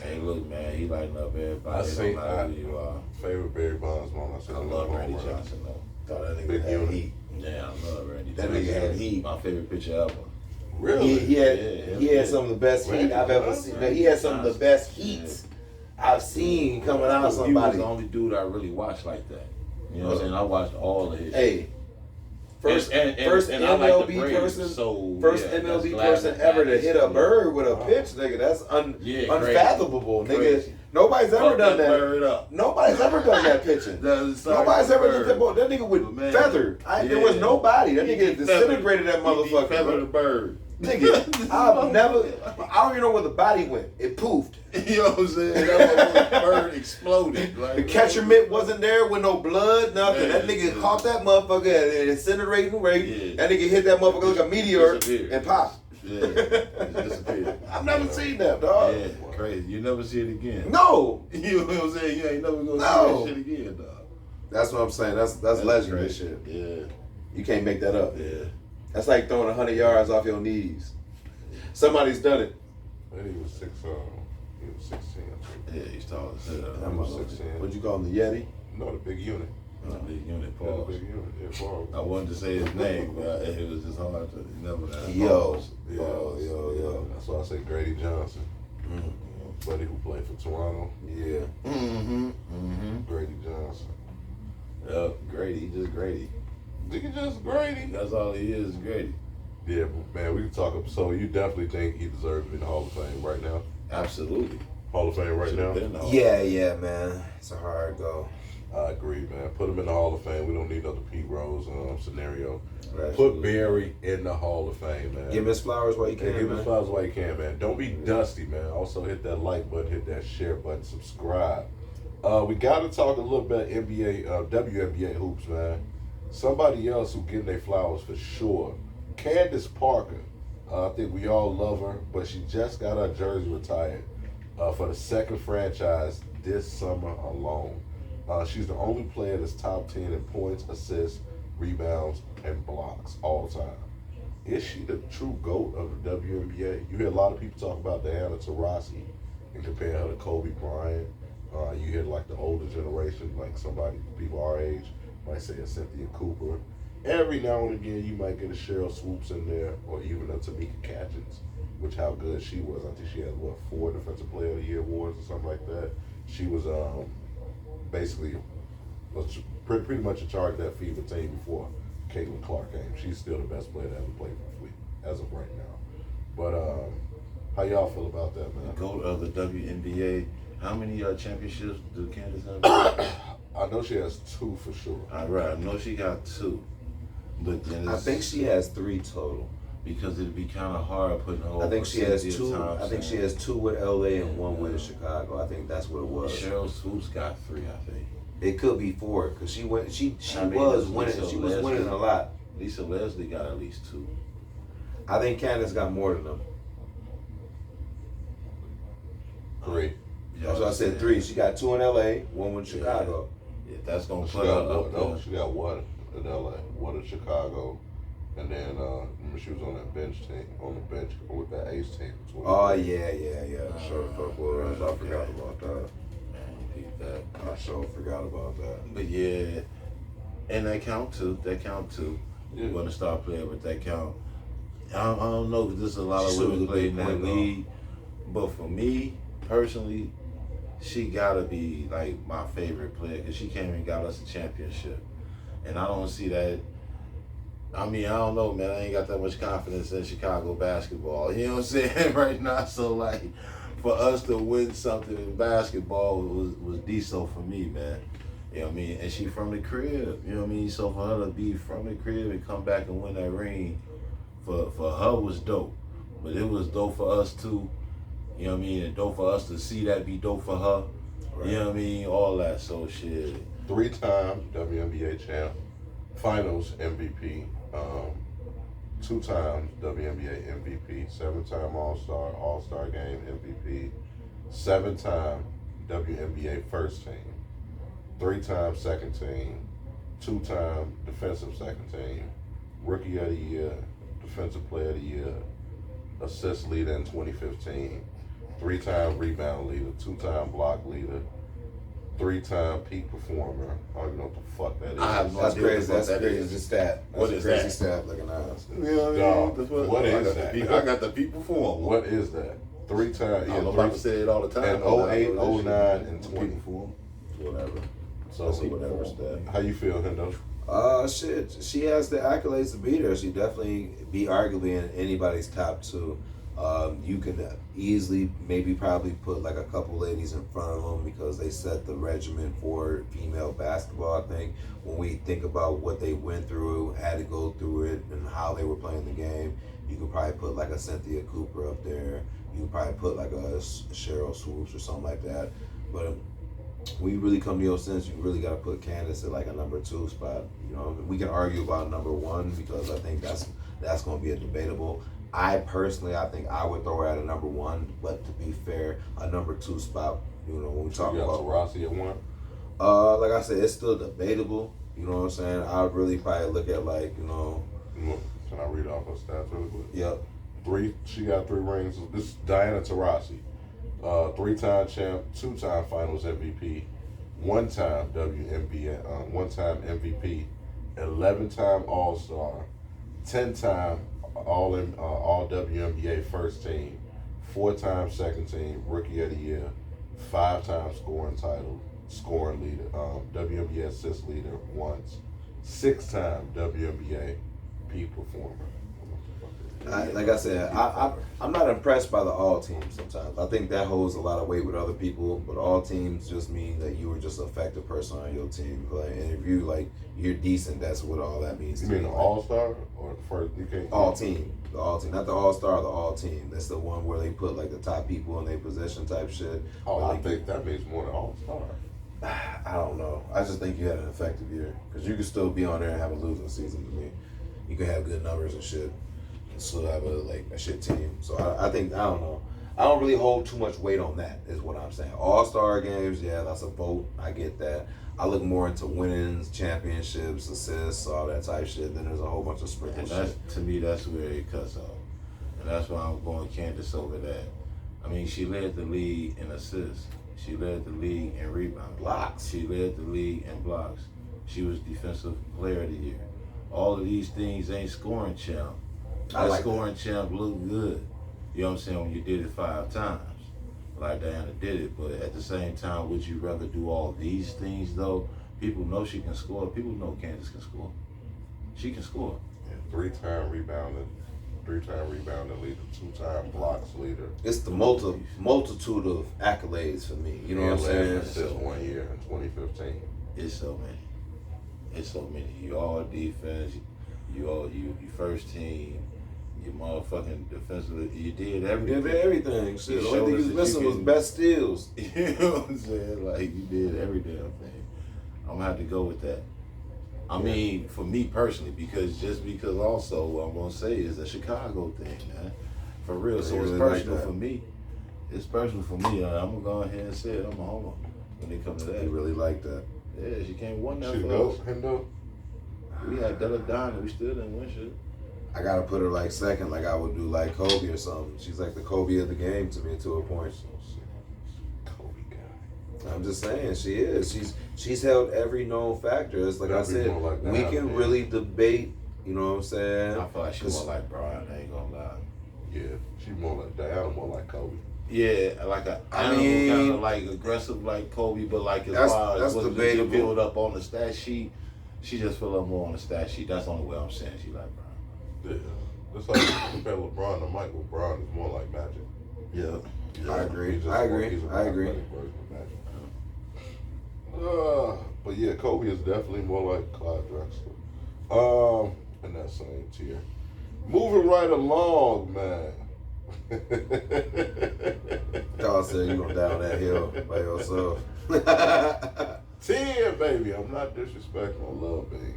Hey, look, man, he lighting up everybody. It don't matter who you are. Favorite Barry Bonds moment. I love Randy Johnson though. Thought that Big nigga had unit. heat. Yeah, I love Randy. That Johnson. nigga had heat. My favorite pitcher ever. Really? He had some of the best heat I've ever seen. He had some of the best heat I've seen coming out of He was somebody. the only dude I really watched like that. You know what I'm saying? I watched all of his shit. Hey, First and I like the MLB Braves, person, so, first yeah, MLB that's person glad ever to that's hit a bird with a pitch, nigga. That's unfathomable, nigga. Crazy. Nobody's ever Fuck done that. Bird up. Nobody's ever done that pitching. Nobody's ever done that. That nigga with feather. There was nobody. That nigga disintegrated that motherfucker. Feather the bird. Nigga, I don't even know where the body went. It poofed. You know what I'm saying? That bird exploded. Like, The catcher mitt wasn't there with no blood, nothing. Man, that nigga caught that motherfucker at an incinerating rate. Yeah. That nigga hit that motherfucker like a meteor and popped. Yeah, it disappeared. I've never seen that, dog. Yeah, crazy. You never see it again. No. You know what I'm saying? You ain't never gonna see that shit again, dog. That's what I'm saying. That's legendary shit. Yeah. You can't make that up. Yeah. That's like throwing 100 yards off your knees. Somebody's done it. And he was 16. Yeah, he's tall as hell. He was 16. What'd you call him, the Yeti? No, the big unit. Big unit, Yeah, pause. the big unit. Yeah, pause. I wanted to say his name, but it was just hard to remember that. Yo. Yeah, Yo. That's why I say Grady Johnson. Buddy who played for Toronto. Yeah. Grady Johnson. Yep, Grady. He just Grady. Nigga just Grady. That's all he is, Grady. Yeah, but man, we can talk. So you definitely think he deserves to be in the Hall of Fame right now? Absolutely. Hall of Fame right now? Should've been in the Hall of Fame. Yeah, man. It's a hard go. I agree, man. Put him in the Hall of Fame. We don't need another Pete Rose scenario. Right. Put Barry in the Hall of Fame, man. Give Miss Flowers while you can, Give man. Miss Flowers while you can, man. Don't be dusty, man. Also hit that like button, hit that share button, subscribe. We got to talk a little bit NBA, WNBA hoops, man. Somebody else who getting their flowers for sure. Candace Parker. I think we all love her, but she just got her jersey retired for the second franchise this summer alone. She's the only player that's top 10 in points, assists, rebounds, and blocks all time. Is she the true GOAT of the WNBA? You hear a lot of people talk about Diana Taurasi and compare her to Kobe Bryant. You hear like the older generation, like people our age, might say a Cynthia Cooper. Every now and again, you might get a Cheryl Swoops in there, or even a Tamika Catchings, which how good she was. I think she had, 4 Defensive Player of the Year awards or something like that. She was basically pretty much in charge of that FIBA team before Caitlin Clark came. She's still the best player to ever play for the Fleet as of right now. But how y'all feel about that, man? GOAT of the WNBA. How many championships do Candace have? I know she has 2 for sure. All right, I know she got 2. But then I think she has 3 total. Because it'd be kind of hard putting her I think she has Cynthia 2. Thompson. I think she has 2 with LA and 1 with Chicago. I think that's what it was. Cheryl Swoops got 3, I think. It could be 4 because she went. She I mean, was Lisa winning. She was Leslie. winning a lot. Lisa Leslie got at least 2. I think Candace got more than them. 3. That's why I said 3. She got 2 in LA, 1 with Chicago. Yeah, that's gonna She put her got up one. No, there. she got 1 in LA, 1 in Chicago, and then remember she was on that bench team, on the bench with that Ace team. Oh yeah. Sure, fuck was. I forgot about that. Man, you peeped that. I sure forgot about that. But yeah, and that count too. Yeah. We're gonna start playing with that count. I don't know because there's a lot of She's women a playing in good that point, though. league. But for me personally, she gotta be like my favorite player because she came and got us a championship, and I don't see that. I mean, I don't know, man. I ain't got that much confidence in Chicago basketball. You know what I'm saying right now. So like, for us to win something in basketball was decent for me, man. You know what I mean? And she from the crib. You know what I mean? So for her to be from the crib and come back and win that ring, for her was dope. But it was dope for us too. You know what I mean? And dope for us to see that be dope for her. Right. You know what I mean? All that so shit. 3-time WNBA champ, Finals MVP, 2 times WNBA MVP, 7-time All-Star Game MVP, 7-time WNBA first team, 3-time second team, 2-time defensive second team, Rookie of the Year, Defensive Player of the Year, assist leader in 2015, 3-time rebound leader, 2-time block leader, 3-time peak performer. I don't even know what the fuck that is. I have no That's idea what crazy. the That's fuck that crazy. is. It's a stat. That's What a is crazy that? stat looking ass. You know what I mean? Dog, That's what I is got that? I got the people form. What is that? 3-time. I'm about to say it all the time. And 08, 09, and 20. Whatever. So That's a whatever stat. how you feel, Hendo? Shit, she has the accolades to beat her. She definitely be arguably in anybody's top two. You can easily, maybe probably put like a couple ladies in front of them because they set the regimen for female basketball. I think when we think about what they went through, had to go through it, and how they were playing the game, you could probably put like a Cynthia Cooper up there. You could probably put like a Cheryl Swoops or something like that. But when you really come to your sense, you really got to put Candace at like a number 2 spot. You know, we can argue about number 1 because I think that's going to be a debatable. I think I would throw her at a number 1, but to be fair, a number 2 spot. You know, when we talk about Taurasi at 1. Like I said, it's still debatable. You know what I'm saying? I would really probably look at like, you know. Can I read off her stats really quick? Yep. She got 3 rings. This is Diana Taurasi. 3-time champ, 2-time Finals MVP, 1-time WNBA, 1-time MVP, 11-time All-Star, 10-time All WNBA first team, 4-time second team Rookie of the Year, 5-time scoring leader, WNBA assist leader once, 6-time WNBA peak performer. Like I said, I'm not impressed by the all teams sometimes. I think that holds a lot of weight with other people, but all teams just mean that you were just an effective person on your team. Like, and if you're decent, that's what all that means. You mean the all-star or the first? You can't. All team, not the all-star, the all team. That's the one where they put like the top people in their position type shit. Oh, I think that means more than all-star. I don't know. I just think you had an effective year because you could still be on there and have a losing season. To me, you could have good numbers and shit. Still have a shit team. So I think, I don't know. I don't really hold too much weight on that, is what I'm saying. All-star games, yeah, that's a vote. I get that. I look more into winnings, championships, assists, all that type shit. Then there's a whole bunch of sprinkle shit. To me, that's where it cuts off. And that's why I'm going Candace over that. I mean, she led the league in assists. She led the league in rebounds. Blocks. She led the league in blocks. She was Defensive Player of the Year. All of these things ain't scoring champ. That like scoring champ looked good. You know what I'm saying? When you did it 5 times, like Diana did it. But at the same time, would you rather do all these things though? People know she can score. People know Candace can score. She can score. Yeah, 3-time rebounding leader, 2-time blocks leader. It's the multitude of accolades for me. You know what I'm saying? Assists 1 year in 2015. It's so many. It's so many. You all defense. You first team. You motherfucking defensive. You did everything. You did everything. Shit. The showed only thing us you that was missing was best steals. You know what I'm saying? Like, you did every damn thing. I'm gonna have to go with that. I mean, for me personally, because also what I'm gonna say is a Chicago thing, man. For real. So it's personal for me. It's personal for me. I'm gonna go ahead and say it. I'm a homer when it comes to that. They really like that. Yeah, she came one that She for goes, us. Hendo. We had Della Don and we still didn't win shit. I gotta put her like second, like I would do like Kobe or something. She's like the Kobe of the game to me, to a point. Kobe guy. I'm just saying, she is. She's held every known factor. It's like I said, like we can really debate. You know what I'm saying? I feel like she's more like Brian. I ain't gonna lie. Yeah, she's more like Diana, more like Kobe. Yeah, like kind of like aggressive like Kobe, but like as far as what you build up on the stat sheet, she just feel up more on the stat sheet. That's the only way I'm saying she like Brian. Yeah, that's like you compare LeBron to Michael. LeBron is more like Magic. Yeah, I agree. He's I agree. He's I agree. version of Magic. But yeah, Kobe is definitely more like Clyde Drexler. In that same tier. Moving right along, man. Y'all said you gonna down that hill by yourself. 10, baby. I'm not disrespecting. I love baby.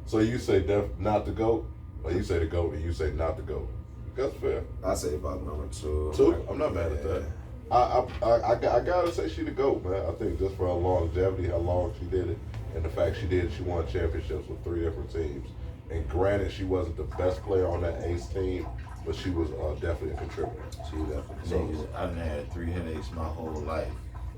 So you say not to go, or you say to go, and you say not to go. That's fair. I say about number 2. 2? I'm not mad at that. I gotta say she the GOAT, man. I think just for her longevity, how long she did it, and the fact she won championships with 3 different teams. And granted, she wasn't the best player on that ace team, but she was definitely a contributor. She definitely. Niggas, I done had 3 headaches my whole life,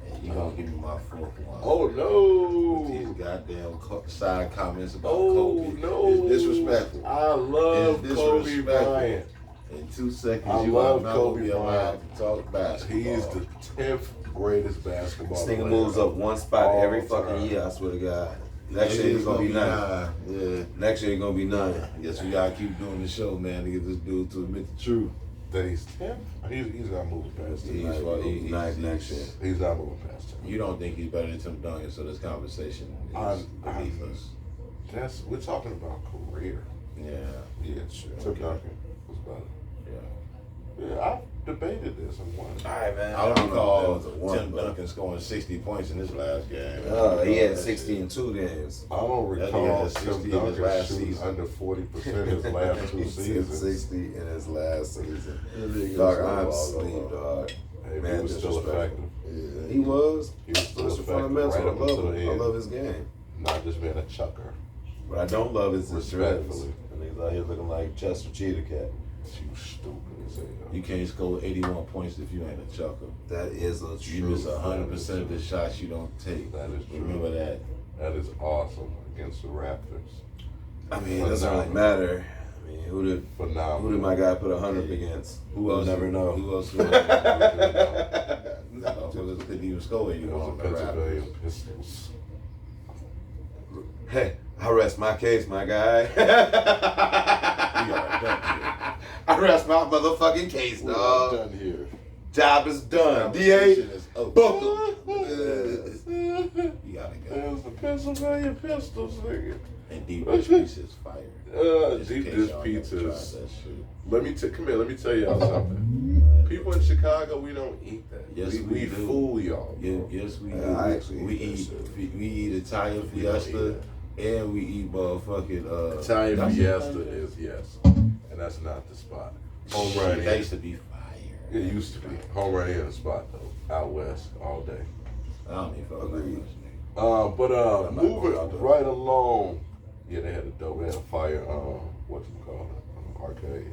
and you gonna give me my 4th one? Oh no! With these goddamn side comments about Oh Kobe. no! It's disrespectful. I love Kobe Bryant. In 2 seconds, I you love are not Kobe gonna be allowed to talk basketball. He is the 10th greatest basketball This player. nigga moves up one spot all every time. fucking year, I swear to God. Next year it's gonna be 9. Yeah. Next year it's gonna be 9. I guess we gotta keep doing the show, man, to get this dude to admit the truth. That he's 10th? He's not moving past 10. He's 9 next year. He's not moving past 10. You don't think he's better than Tim Duncan, so this conversation is beneath us. We're talking about career. Yeah. Yeah, sure. Tim Duncan was better. Yeah. Yeah, I debated this and won. All right, man. I don't recall know Tim Duncan scoring 60 points in this last game. He had 60 in 2 games. I don't That nigga recall had 60 Tim in his Duncan last shooting season. under 40% his last 2 He had seasons. 60 in his last season. nigga Dog, was I'm all asleep, over. dog. Hey, Man, he was still disrespectful. effective. He was. He was still That's the effective fundamental. right up until the I end. love his game. Not just being a chucker. What I don't love is his dreads. Respectfully. And he's out here looking like Chester Cheetah Cat. You stupid as hell. You can't score 81 points if you ain't a chucker. That is a You true. miss 100% of the shots you don't take. That is true. Remember that. That is awesome against the Raptors. I mean, it doesn't really matter. I mean, who did Phenomenal. my guy put 100 against? We'll never know. Who else? Motherfuckers couldn't even score It 81 was on the the Pennsylvania Raptors. Pistols. Hey, I rest my case, my guy. We are done here. I rest my motherfucking case, We are dog. done here. Job is done. Conversation DA, is over. book You gotta It go. was the Pennsylvania Pistols, nigga. And Deep Dish Pizza is fire. Just in Deep case Dish y'all never Pizza tried is- that shit. Come here, let me tell y'all something. People in Chicago, we don't eat that. Yes, we we do. fool y'all. Yeah, bro. yes, we Yeah, I actually we eat that eat shit. we eat Italian We don't Fiesta eat and we eat motherfucking Italian that's- Fiesta is yes, and that's not the spot. Home run That in. used to be fire. It used to be home run in the spot though. Out west all day. I don't even fuck with that Agreed. much, nigga. But I'm not going out moving there. right along. Yeah, they had a dope. They had a fire. What you call it? Arcade.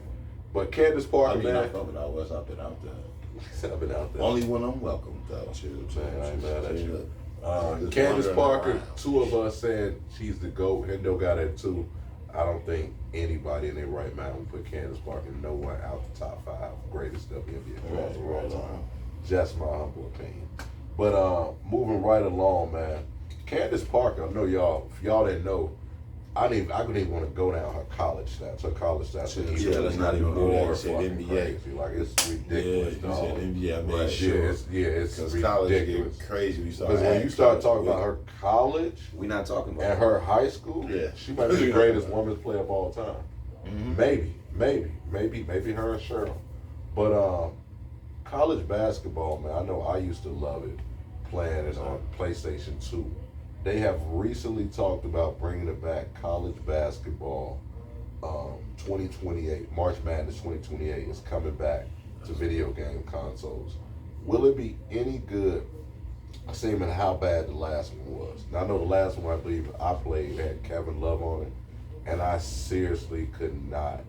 But Candace I Parker, mean, I man. fuck with out west. I've been out there. I've been out there. Only when I'm welcome, though. Man, I ain't mad at you. Just Candace wandering Parker, around. 2 of us said she's the GOAT. Hendo got it 2. I don't think anybody in their right mind would put Candace Parker nowhere out the top 5 greatest WNBA players of all time. Just my humble opinion. But moving right along, man. Candace Parker, I know y'all, if y'all didn't know, I couldn't even want to go down her college stats. Her college stats are Yeah, even let's not even do that. more You said fucking NBA. crazy. Like, it's Yeah, ridiculous, you dog. said NBA. I mean, Right. sure. It's Because college ridiculous. get crazy. We start Because when you adding start talking college about her college We're not talking about and her high school, Yeah. she might be the greatest women's player of all time. Mhm. Maybe her and Cheryl. But college basketball, man, I know I used to love it playing it on PlayStation 2. They have recently talked about bringing it back, college basketball 2028. March Madness 2028 is coming back to video game consoles. Will it be any good? I see him in how bad the last one was. Now, I know the last one I believe I played had Kevin Love on it, and I seriously could not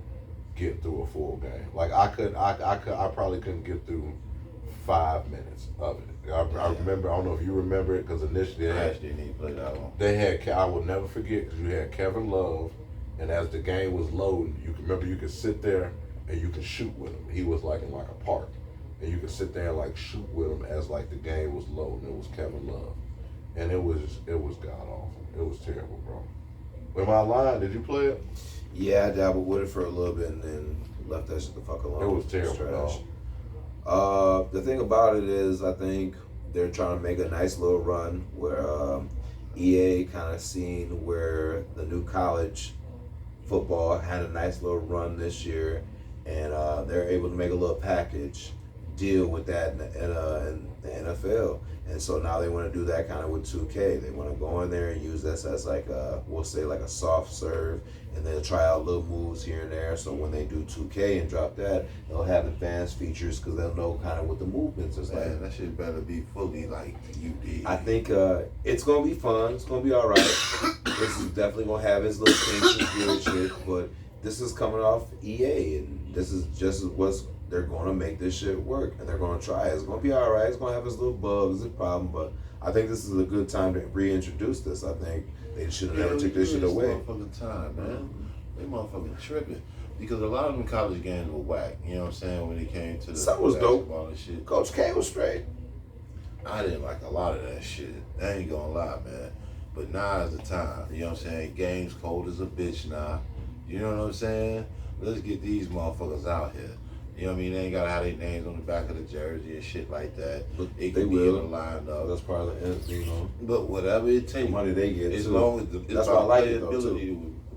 get through a full game. Like I probably couldn't get through 5 minutes of it. I remember. I don't know if you remember it because initially I actually didn't even play that one. they had. I will never forget because you had Kevin Love, and as the game was loading, you can remember you could sit there and you could shoot with him. He was like in like a park, and you could sit there and like shoot with him as like the game was loading. It was Kevin Love, and it was god awful. It was terrible, bro. Am I lying? Did you play it? Yeah, I dabbled with it for a little bit and then left that shit the fuck alone. It was It's terrible, trash. dog. The thing about it is, I think they're trying to make a nice little run where EA kind of seen where the new college football had a nice little run this year, and they're able to make a little package deal with that in the NFL. And so now they want to do that kind of with 2K. They want to go in there and use this as like we'll say like a soft serve, and they'll try out little moves here and there. So when they do 2K and drop that, they'll have advanced features because they'll know kind of what the movements is like. Man, that shit better be fully like you did. I think it's gonna be fun. It's gonna be all right. This is definitely gonna have its little kinks and weird shit, but this is coming off EA, and this is just what's they're gonna make this shit work, and they're gonna try it. It's gonna be all right. It's gonna have its little bugs, its problem, but I think this is a good time to reintroduce this. I think they should have never took this shit away. Motherfucking time, man. They motherfucking tripping. Because a lot of them college games were whack. You know what I'm saying? When it came to the Some was dope. basketball and shit. Coach K was straight. I didn't like a lot of that shit. I ain't gonna lie, man. But now is the time. You know what I'm saying? Game's cold as a bitch now. You know what I'm saying? Let's get these motherfuckers out here. You know what I mean? They ain't gotta have their names on the back of the jersey and shit like that. But It they can be in will. the lineup. That's part of the end, you know. But whatever it takes, The money they get, as too. long as it's That's why I about like it, though,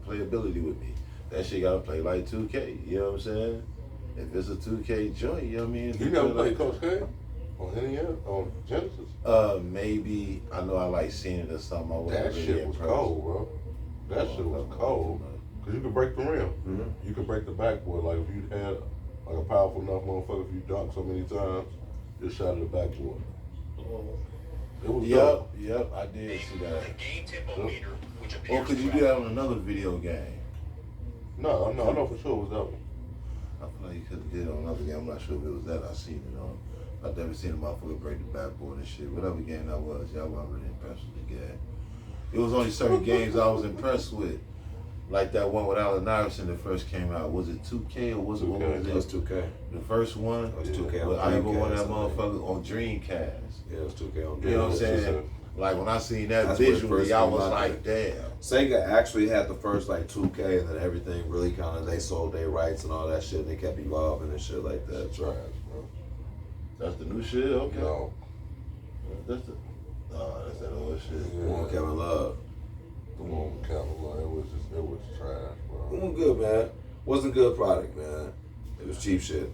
playability with me. That shit gotta play like 2K. You know what I'm saying? If it's a 2K joint, you know what I mean? You never played Coach K on NES, on Genesis? Maybe. I know I like seeing it or something. I wasn't That really shit was impressed. cold, bro. That shit was cold. Cause you could break the rim. Mm-hmm. You could break the backboard. Like if you had like a powerful enough motherfucker, if you dunk so many times, just shot at the backboard. It was dope. Yep, I did see that. Game tempo meter, which Or appears could to you do that on another video game? No, I know for sure it was that one. I feel like you could have did it on another game. I'm not sure if it was that I seen it on. I've never seen a motherfucker break the backboard and shit. Whatever game that was, y'all wasn't really impressed with the game. It was only certain games I was impressed with. Like that one with Allen Iverson that first came out. Was it 2K or was it, what 2K. was It it? was 2K. The first one? It was 2K on But I ever won that Dreamcast, I think. motherfucker on Dreamcast. Yeah, it was 2K on You know what I'm Dreamcast. saying? Like when I seen that That's when it visually, first I came was out like, damn. Sega actually had the first like 2K, and then everything really kind of, they sold their rights and all that shit, and they kept evolving and shit like that. Trash, bro. That's the new shit? Okay. No. That's the, that's that old shit. Come on, Kevin Love. Come on, Cavalier. It was trash, bro. Wasn't good, man. Wasn't good product, man. It was cheap shit.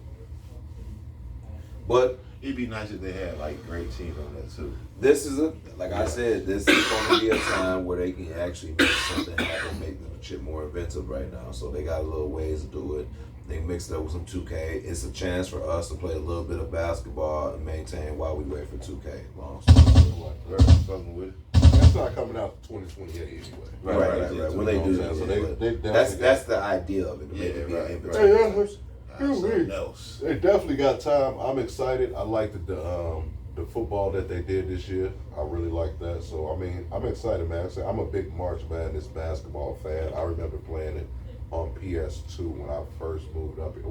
But It'd be nice if they had like great teams on that too. this is like I said, this is going to be a time where they can actually make something happen, make the shit more inventive right now. So they got a little ways to do it. They mixed it up with some 2K. It's a chance for us to play a little bit of basketball and maintain while we wait for 2K. Long story. Very fucking with it. That's not coming out 2028 anyway. Right. When they do that, So they that's the idea of it. To make it be right, an right. inventive. Something else. They definitely got time. I'm excited. I like the football that they did this year. I really like that. So I mean, I'm excited, man. I'm a big March Madness basketball fan. I remember playing it on PS2 when I first moved up. It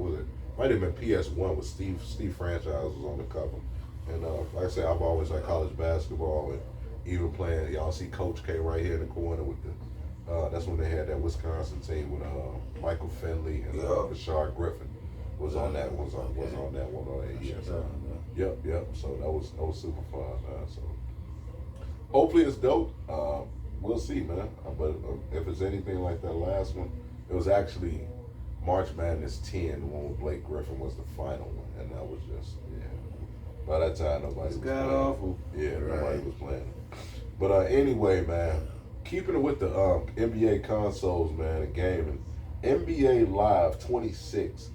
might have been PS1 with Steve Franchise was on the cover. And like I said, I've always liked college basketball and even playing. Y'all see Coach K right here in the corner with the. That's when they had that Wisconsin team with Michael Finley and Bashard Griffin was on that one on ESPN. Yep. So that was super fun, man. So hopefully it's dope. We'll see, man. But if it's anything like that last one, it was actually March Madness 10. The one with Blake Griffin was the final one, and that was just By that time, nobody was God playing. awful. Yeah, nobody was playing. But anyway, man, keeping it with the NBA consoles, man, and gaming, NBA Live 26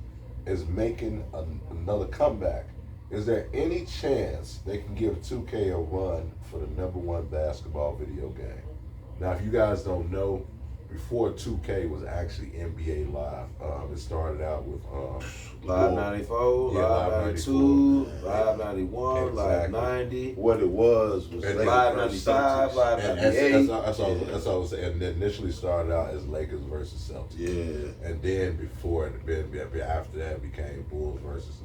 is making another comeback. Is there any chance they can give 2K a run for the #1 basketball video game? Now, if you guys don't know, before 2K was actually NBA Live, it started out with Live 94, Yeah, Live Live 92, Live 91, Live Exactly. 90, What it was And Live Lakers 95, Live And 98. that's all I was saying. And it initially started out as Lakers versus Celtics. Yeah. And then after that became Bulls versus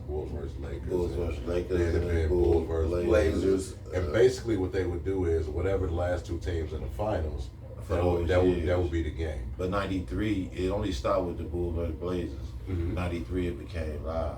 Lakers. Bulls versus Lakers, Then it and became Bulls Bulls versus Blazers. And basically what they would do is whatever the last two teams in the finals, For that those would years. be the game. But 93, it only started with the Bulls versus Blazers. Mhm. 93, it became live.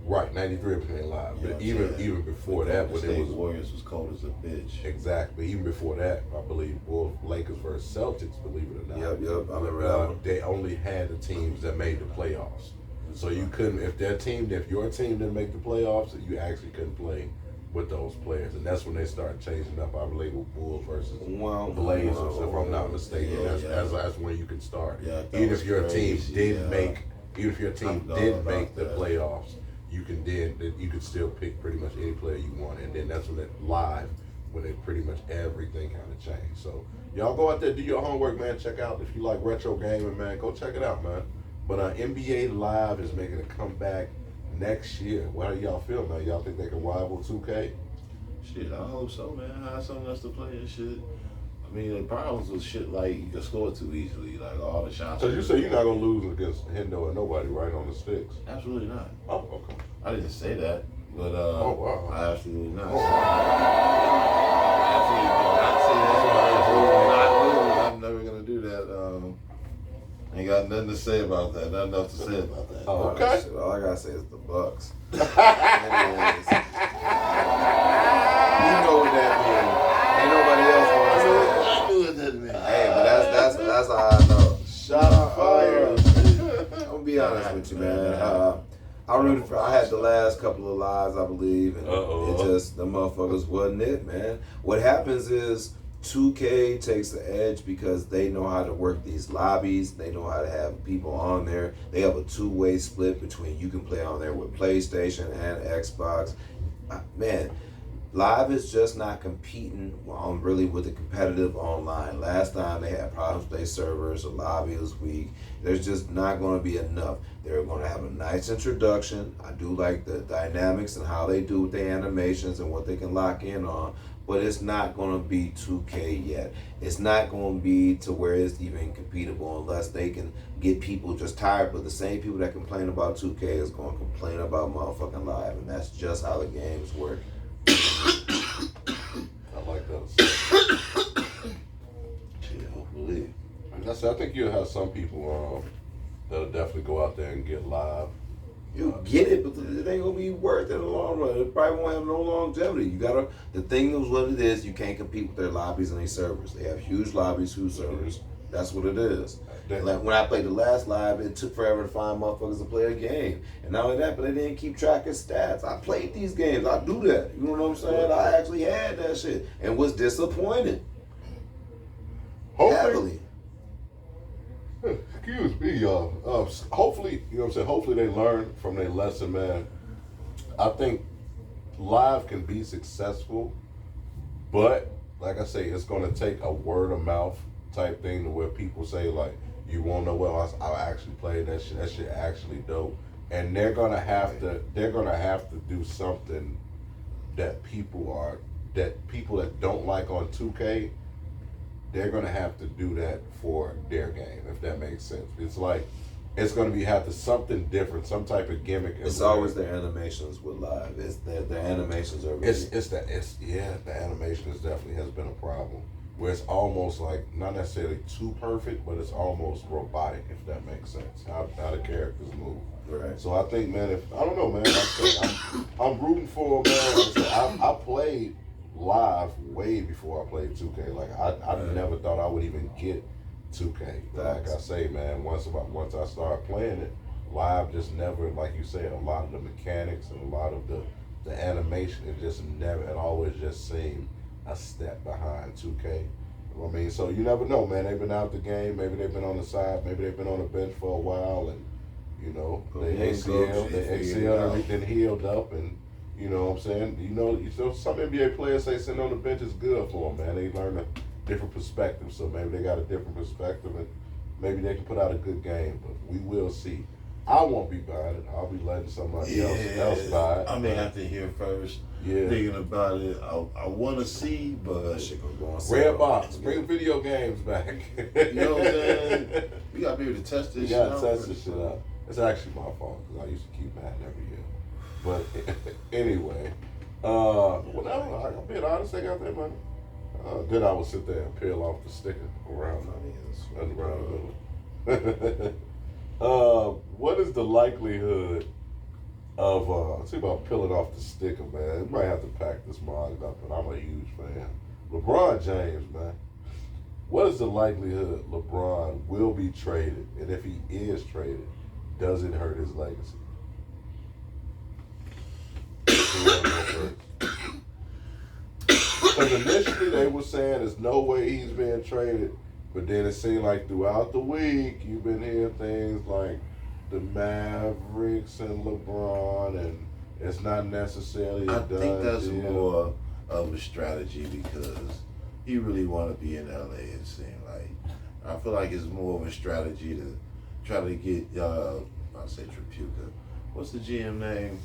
Right, 93 became live. You know But what I'm even saying? before that, the when State it was Warriors was cold as a bitch. exactly. Even before that, I believe Lakers versus Celtics, believe it or not. Yep, I remember that one. They only had the teams that made the playoffs. So you couldn't, if your team didn't make the playoffs, you actually couldn't play with those players. And that's when they started changing up, I believe, with Bulls versus Blazers, if I'm not mistaken. That's when you could start. Yeah, that Even was if your team crazy, did yeah. make, even if your team I forgot did about make the that. playoffs, you could still pick pretty much any player you want. And then that's when it live, when it pretty much everything kind of changed. So y'all go out there, do your homework, man. Check out, if you like retro gaming, man, go check it out, man. But NBA Live is making a comeback next year. How do y'all feel, man? Y'all think they can rival 2K? Shit, I hope so, man. I have something else to play and shit. I mean, the problems with shit like you can score too easily, like all the shots. So you say you're not gonna lose against Hendo or nobody, right, on the sticks? Absolutely not. Oh, okay. I didn't say that, but Oh, wow. I absolutely not. Oh. I absolutely did not say that. I absolutely not got nothing to say about that. Nothing else to say about that. Oh, okay. Shit, all I gotta say is the Bucks. Anyways, you know what that means. Ain't nobody else want to say that. I knew what that meant. Hey, but that's how I know. Shot on fire. I'm gonna be honest with you, man. I had the last couple of lives, I believe, and it just the motherfuckers wasn't it, man. What happens is 2K takes the edge because they know how to work these lobbies. They know how to have people on there. They have a two-way split between you can play on there with PlayStation and Xbox. Man, Live is just not competing on really with the competitive online. Last time they had problems with their servers, the lobby was weak. There's just not going to be enough. They're going to have a nice introduction. I do like the dynamics and how they do with the animations and what they can lock in on. But it's not going to be 2K yet. It's not going to be to where it's even competable unless they can get people just tired. But the same people that complain about 2K is going to complain about motherfucking Live. And that's just how the games work. I like that. Shit, hopefully. I think you'll have some people that'll definitely go out there and get Live. You get it, but it ain't gonna be worth it in the long run. It probably won't have no longevity. The thing is what it is, you can't compete with their lobbies and their servers. They have huge lobbies, huge servers. That's what it is. Like when I played the last Live, it took forever to find motherfuckers to play a game. And not only that, but they didn't keep track of stats. I played these games. I do that. You know what I'm saying? I actually had that shit and was disappointed. Heavily. Excuse me, y'all. Hopefully, you know what I'm saying? Hopefully they learn from their lesson, man. I think Live can be successful, but like I say, it's going to take a word of mouth type thing to where people say, like, you won't know, well, I actually played that shit. That shit actually dope. And they're gonna have to do something that people that don't like on 2K, they're gonna have to do that for their game, if that makes sense. It's like it's gonna have to something different, some type of gimmick. It's always their animations with Live. It's their animations are really the animation definitely has been a problem. Where it's almost like not necessarily too perfect, but it's almost robotic, if that makes sense. How the characters move. right. So I think, man, I don't know, man. I'm rooting for them, man. I played Live way before I played 2K. Like I never thought I would even get 2K. But like I say, man, once I started playing it, Live just never, like you said, a lot of the mechanics and a lot of the animation, it always just seemed a step behind 2K. I mean, so you never know, man. They've been out the game. Maybe they've been on the side. Maybe they've been on the bench for a while, and you know, the ACL been healed up, and you know what I'm saying. You know, some NBA players say sitting on the bench is good for them, man. They learn a different perspective, so maybe they got a different perspective, and maybe they can put out a good game. But we will see. I won't be buying it. I'll be letting somebody else buy it. I may have to hear first. Yeah. Thinking about it, I want to see, but That shit gonna go on Red sale. box, bring video games back. you know what I'm saying? We gotta be able to test this You shit gotta out. test this shit out. It's actually my fault because I used to keep Madden every year. But anyway, whatever. I'm being honest, they got their money. Then I would sit there and peel off the sticker around the middle. What is the likelihood of see about peeling off the sticker, man? You might have to pack this mug up, and I'm a huge fan. LeBron James, man. What is the likelihood LeBron will be traded? And if he is traded, does it hurt his legacy? Because initially they were saying there's no way he's being traded, but then it seemed like throughout the week you've been hearing things like the Mavericks and LeBron, and it's not necessarily I a done think that's deal. more of a strategy because he really want to be in LA. It seems like I feel like it's more of a strategy to try to get I'll say Tripucka. What's the GM name?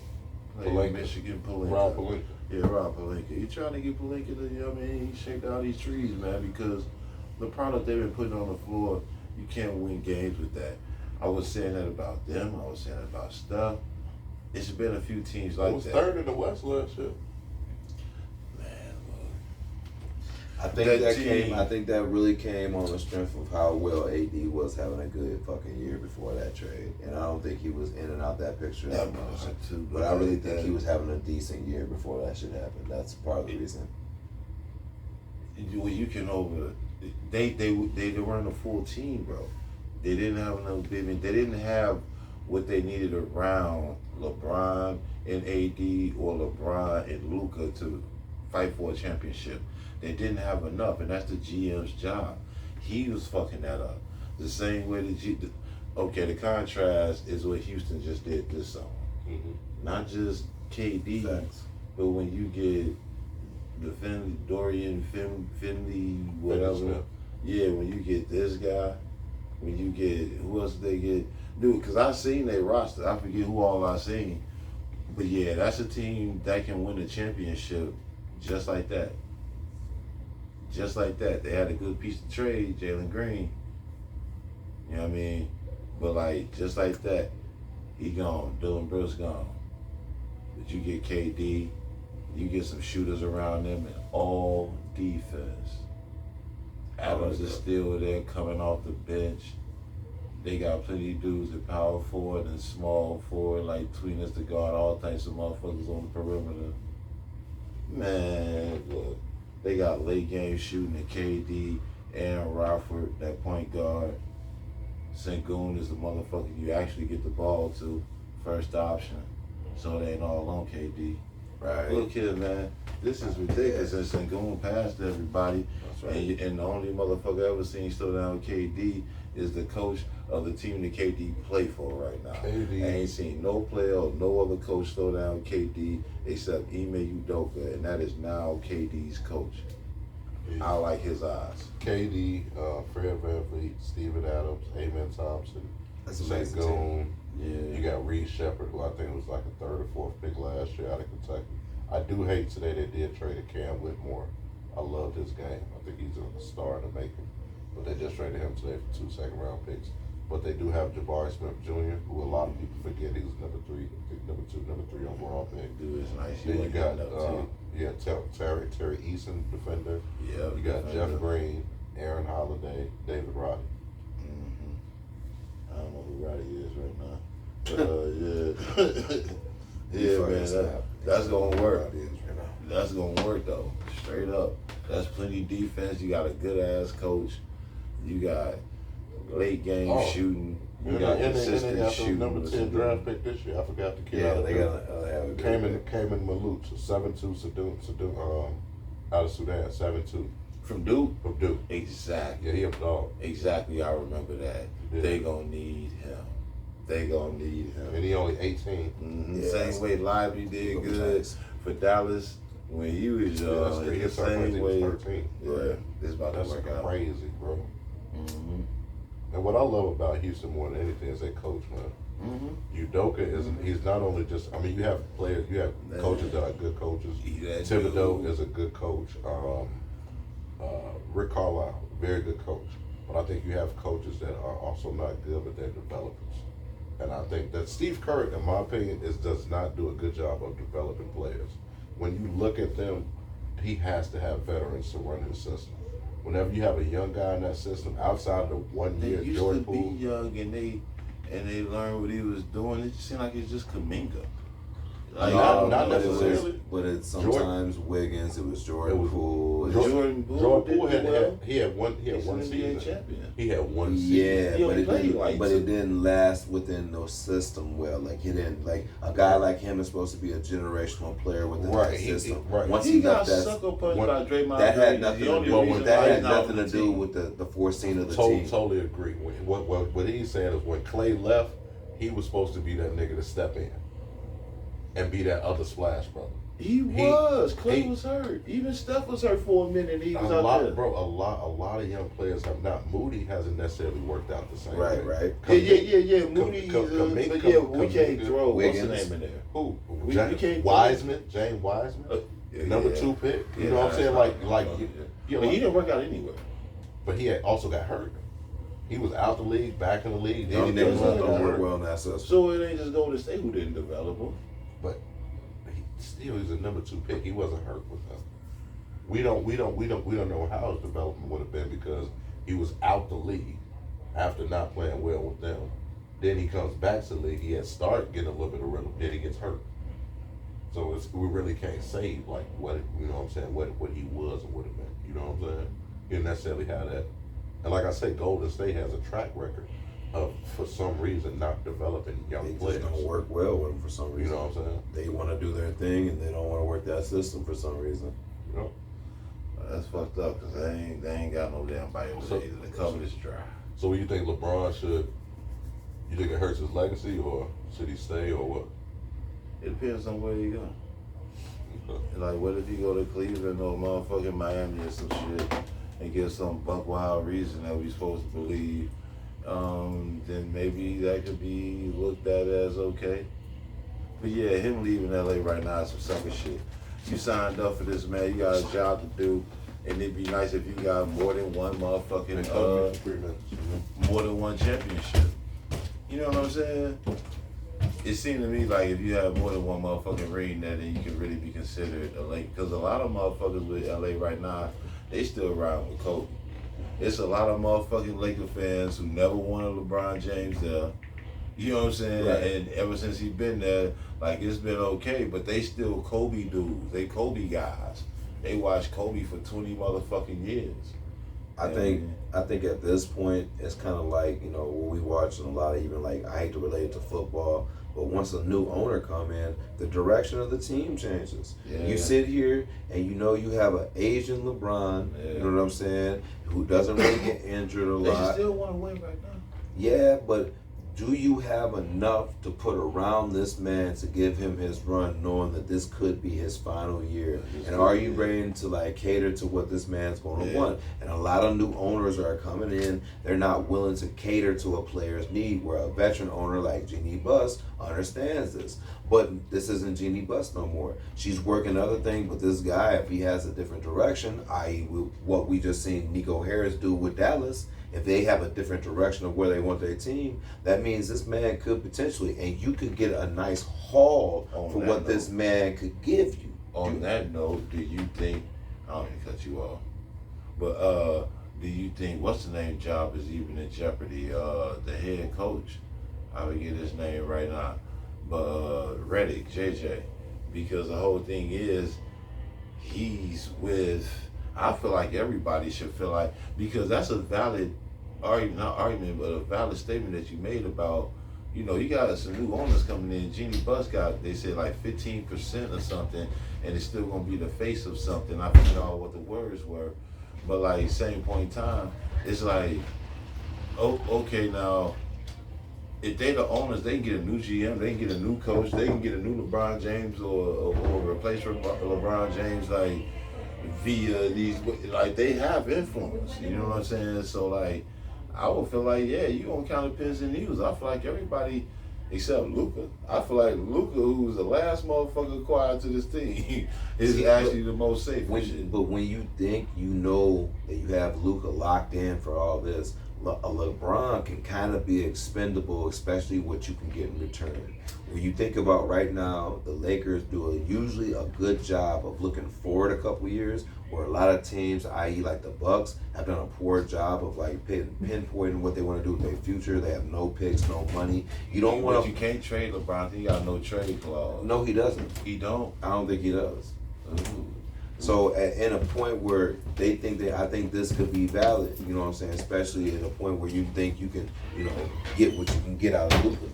Pelinka. Michigan Pelinka. Rob Pelinka. Yeah, Rob Pelinka. He trying to get Pelinka to, you know what I mean, he shake down these trees, man, because the product they've been putting on the floor, you can't win games with that. I was saying that about them. I was saying that about stuff. It's been a few teams like It was that. third in the West last year. Man, look. I think that really came on the strength of how well AD was having a good fucking year before that trade, and I don't think he was in and out that picture that much. But I really think he was having a decent year before that shit happened. That's part of the reason. Well, you can they weren't a full team, bro. They didn't have enough big men. They didn't have what they needed around LeBron and AD or LeBron and Luka to fight for a championship. They didn't have enough, and that's the GM's job. He was fucking that up. The same way the contrast is what Houston just did this summer. Mm-hmm. Not just KD, Facts. but when you get the Finley, whatever. Yeah, when you get this guy, when you get, who else did they get? Dude, because I seen their roster. I forget who all I seen. But yeah, that's a team that can win a championship just like that. Just like that. They had a good piece of trade, Jalen Green. You know what I mean? But like, just like that, he gone. Dylan Brooks gone. But you get KD, you get some shooters around them, and all defense. Adams is still there coming off the bench. They got plenty of dudes at power forward and small forward, like tweeners to guard all types of motherfuckers on the perimeter. Man, look, they got late game shooting at KD, Aaron Rockford, that point guard. Sengun is the motherfucker you actually get the ball to, first option. So they ain't all on KD. Right. Look here, man. This is ridiculous. And Sengun passed everybody. That's right. And the only motherfucker I ever seen slow down KD is the coach of the team that KD play for right now. KD. I ain't seen no player or no other coach slow down KD except Ime Udoka, and that is now KD's coach. Yeah. I like his eyes. KD, Fred VanVleet, Steven Adams, Amen Thompson, That's amazing team. Sengun. Yeah. You got Reed Shepard, who I think was like a third or fourth pick last year out of Kentucky. I do hate today they did trade a Cam Whitmore. I loved his game. I think he's a star in the making. But they just traded him today for 2 second-round picks. But they do have Jabari Smith Jr., who a lot of people forget he was number 3 overall pick. Dude is nice. Then you got up Terry Eason, defender. Yeah. You got Jeff Green, Aaron Holiday, David Roddy. I don't know who Roddy is right now. Yeah. Yeah, man. That's gonna work. That's gonna work though. Straight up. That's plenty defense. You got a good ass coach. You got late game shooting. You got consistent shooting. Number 10 draft pick this year. I forgot the kid. Yeah, they got to have a Cayman Malouch, 7'2", out of Sudan, 7'2". From Duke? From Duke. Exactly. Yeah, he a dog. Exactly, I remember that. Yeah. They gonna need him. They gonna need him. And he only 18. Mm-hmm. Yeah, Same way Lively did good for Dallas when he was young. He The same way. 13. Yeah, it's about to That's work out. crazy, bro. Mm-hmm. And what I love about Houston more than anything is their coach, man. Udoka he's not only just, I mean, you have players, you have coaches that are good coaches. Thibodeau is a good coach. Rick Carlisle, very good coach. But I think you have coaches that are also not good, but they're developers. And I think that Steve Kerr, in my opinion, does not do a good job of developing players. When you look at them, he has to have veterans to run his system. Whenever you have a young guy in that system, outside of the 1 They year, used Jordan to be Poole, young and they learned what he was doing. It just seemed like it's just Kaminga. Like, not but necessarily. But it's sometimes Wiggins. It was Jordan Poole. Jordan Poole Jordan Poole did well. he had one He's an NBA season. champion. He had one season. Yeah, He but only it played didn't. like But two. it didn't last within the system well. Like he didn't. Like a guy like him is supposed to be a generational player within Right, that system. right. Once He got left that, sucker punched one- by Draymond that had Green. nothing The to only do. reason That why had he's not nothing on to the do team. with the forcing of the team. Totally agree. What he's saying is when Clay left, he was supposed to be that nigga to step in and be that other splash brother. He was. Clay was hurt. Even Steph was hurt for a minute. And he was out there. Bro, a lot of young players have not. Moody hasn't necessarily worked out the same Right, way. right. Yeah. Moody. But yeah, we can't throw what's the Wiggins. name in there. Who? We can't Wiseman, James Wiseman, number 2 pick. You know what I'm saying? But he didn't work out anywhere. But he had also got hurt. He was out the league, back in the league. Young Then he niggas got don't work hurt. well in that system. So it ain't just Golden State who didn't develop him. But he still, he's a number 2 pick. He wasn't hurt with them. we don't know how his development would have been because he was out the league after not playing well with them. Then he comes back to the league. He had started getting a little bit of rhythm. Then he gets hurt. So we really can't say like what what he was or would have been. You know what I'm saying? You didn't necessarily have that. And like I say, Golden State has a track record of, for some reason, not developing young players. They just don't work well with them for some reason. You know what I'm saying? They want to do their thing and they don't want to work that system for some reason. You know? That's fucked up because they ain't got no damn body over there. The cover is dry. So what you think LeBron should? You think it hurts his legacy, or should he stay, or what? It depends on where you go. Okay. Like, what if you go to Cleveland or motherfucking Miami or some shit and get some buck wild reason that we supposed to believe? Then maybe that could be looked at as okay. But yeah, him leaving LA right now is some sucker shit. You signed up for this, man. You got a job to do, and it'd be nice if you got more than one motherfucking more than one championship. You know what I'm saying? It seemed to me like if you have more than one motherfucking ring, then you can really be considered a Laker. Because a lot of motherfuckers with LA right now, they still riding with Kobe. It's a lot of motherfucking Laker fans who never wanted LeBron James there. You know what I'm saying? Right. And ever since he's been there, like it's been okay, but they still Kobe dudes. They Kobe guys. They watch Kobe for 20 motherfucking years. I think at this point it's kind of like, you know, what we watching a lot of, even like, I hate to relate it to football, but once a new owner come in, the direction of the team changes. Yeah. You sit here and you know you have an Asian LeBron, you know what I'm saying, who doesn't really get injured a lot. They still want to win right now. Yeah, but do you have enough to put around this man to give him his run, knowing that this could be his final year? And are you ready to like cater to what this man's going to want? And a lot of new owners are coming in. They're not willing to cater to a player's need, where a veteran owner like Jeannie Buss understands this. But this isn't Jeannie Buss no more. She's working other things, but this guy, if he has a different direction, i.e. what we just seen Nico Harris do with Dallas, if they have a different direction of where they want their team, that means this man could potentially, and you could get a nice haul for what this man could give you. On that note, do you think, I don't mean to cut you off, but do you think, what's the name job is even in jeopardy? The head coach, I would get his name right now, but Reddick, JJ, because the whole thing is, he's with, I feel like everybody should feel like, because that's a valid argument, not argument, but a valid statement that you made about, you know, you got some new owners coming in. Jeannie Buss got, they said like 15% or something, and it's still gonna be the face of something. I forget all what the words were, but like same point in time, it's like, oh, okay, now, if they the owners, they can get a new GM, they can get a new coach, they can get a new LeBron James or replace LeBron James, like, via these, like, they have influence, you know what I'm saying? So like, I would feel like, yeah, you gonna count the pins and needles. I feel like everybody except Luka. I feel like Luka, who's the last motherfucker acquired to this team, is actually the most safe. But when you think you know that you have Luka locked in for all this, a LeBron can kind of be expendable, especially what you can get in return. When you think about right now, the Lakers do usually a good job of looking forward a couple years, where a lot of teams, i.e. like the Bucks, have done a poor job of like pinpointing what they want to do with their future. They have no picks, no money. You don't want to. You can't trade LeBron. He got no trade clause. No, he doesn't. He don't. I don't think he does. So in a point where they think that, I think this could be valid, you know what I'm saying? Especially at a point where you think you can, you know, get what you can get out of Luka.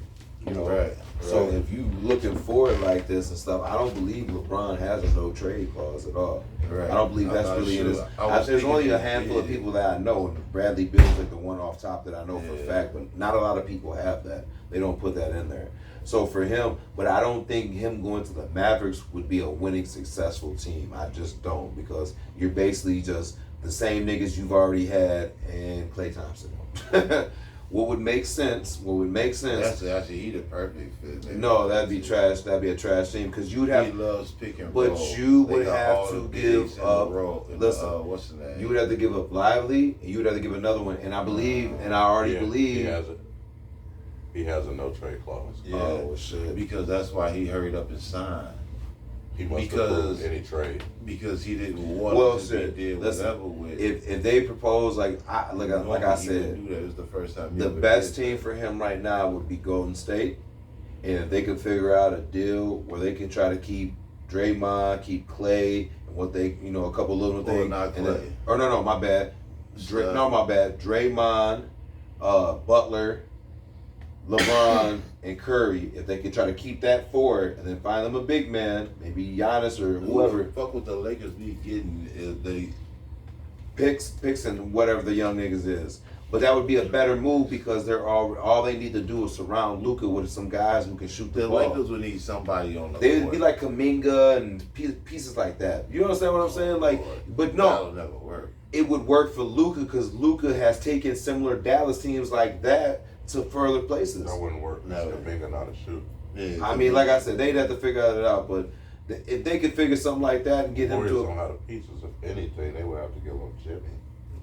You know, right. So if you looking forward like this and stuff, I don't believe LeBron has a no trade clause at all. Right. I don't believe that's really in his. There's only a handful of people that I know, and Bradley Beal's like the one off top that I know for a fact, but not a lot of people have that. They don't put that in there. So for him, but I don't think him going to the Mavericks would be a winning, successful team. I just don't, because you're basically just the same niggas you've already had and Klay Thompson. What would make sense? That's actually, he the perfect fit. Man. No, that'd be trash. That'd be a trash team, because you'd have. He loves pick and roll. But you would have to give up. Listen, what's the name? You would have to give up Lively, and you would have to give another one. And I believe, and I already believe. He has a no trade clause. Yeah, oh shit. Because that's why he hurried up and signed. He must because approve any trade. because he didn't want Well, to shit. did Listen, whatever with. if they propose like I He said, didn't do that. It was the first time. the best team for him right now would be Golden State, and if they can figure out a deal where they can try to keep Draymond, keep Clay, and what they a couple little things. not and Clay. then, or no, my bad. My bad. Draymond, Butler, LeBron, and Curry. If they could try to keep that forward and then find them a big man, maybe Giannis or whoever. Fuck what the Lakers be getting is they. Picks and whatever the young niggas is. But that would be a better move because they're all they need to do is surround Luka with some guys who can shoot the The ball. Lakers would need somebody on the They would court. be like Kaminga and pieces like that. You understand what I'm saying? Like, but no, That'll never work. it would work for Luka because Luka has taken similar Dallas teams like that to further places. That wouldn't work. No. Kaminga not a shoot. Yeah, I mean, like I said, they'd have to figure it out. But if they could figure something like that and get him Warriors to, don't have the pieces. If anything, they would have to give him Jimmy.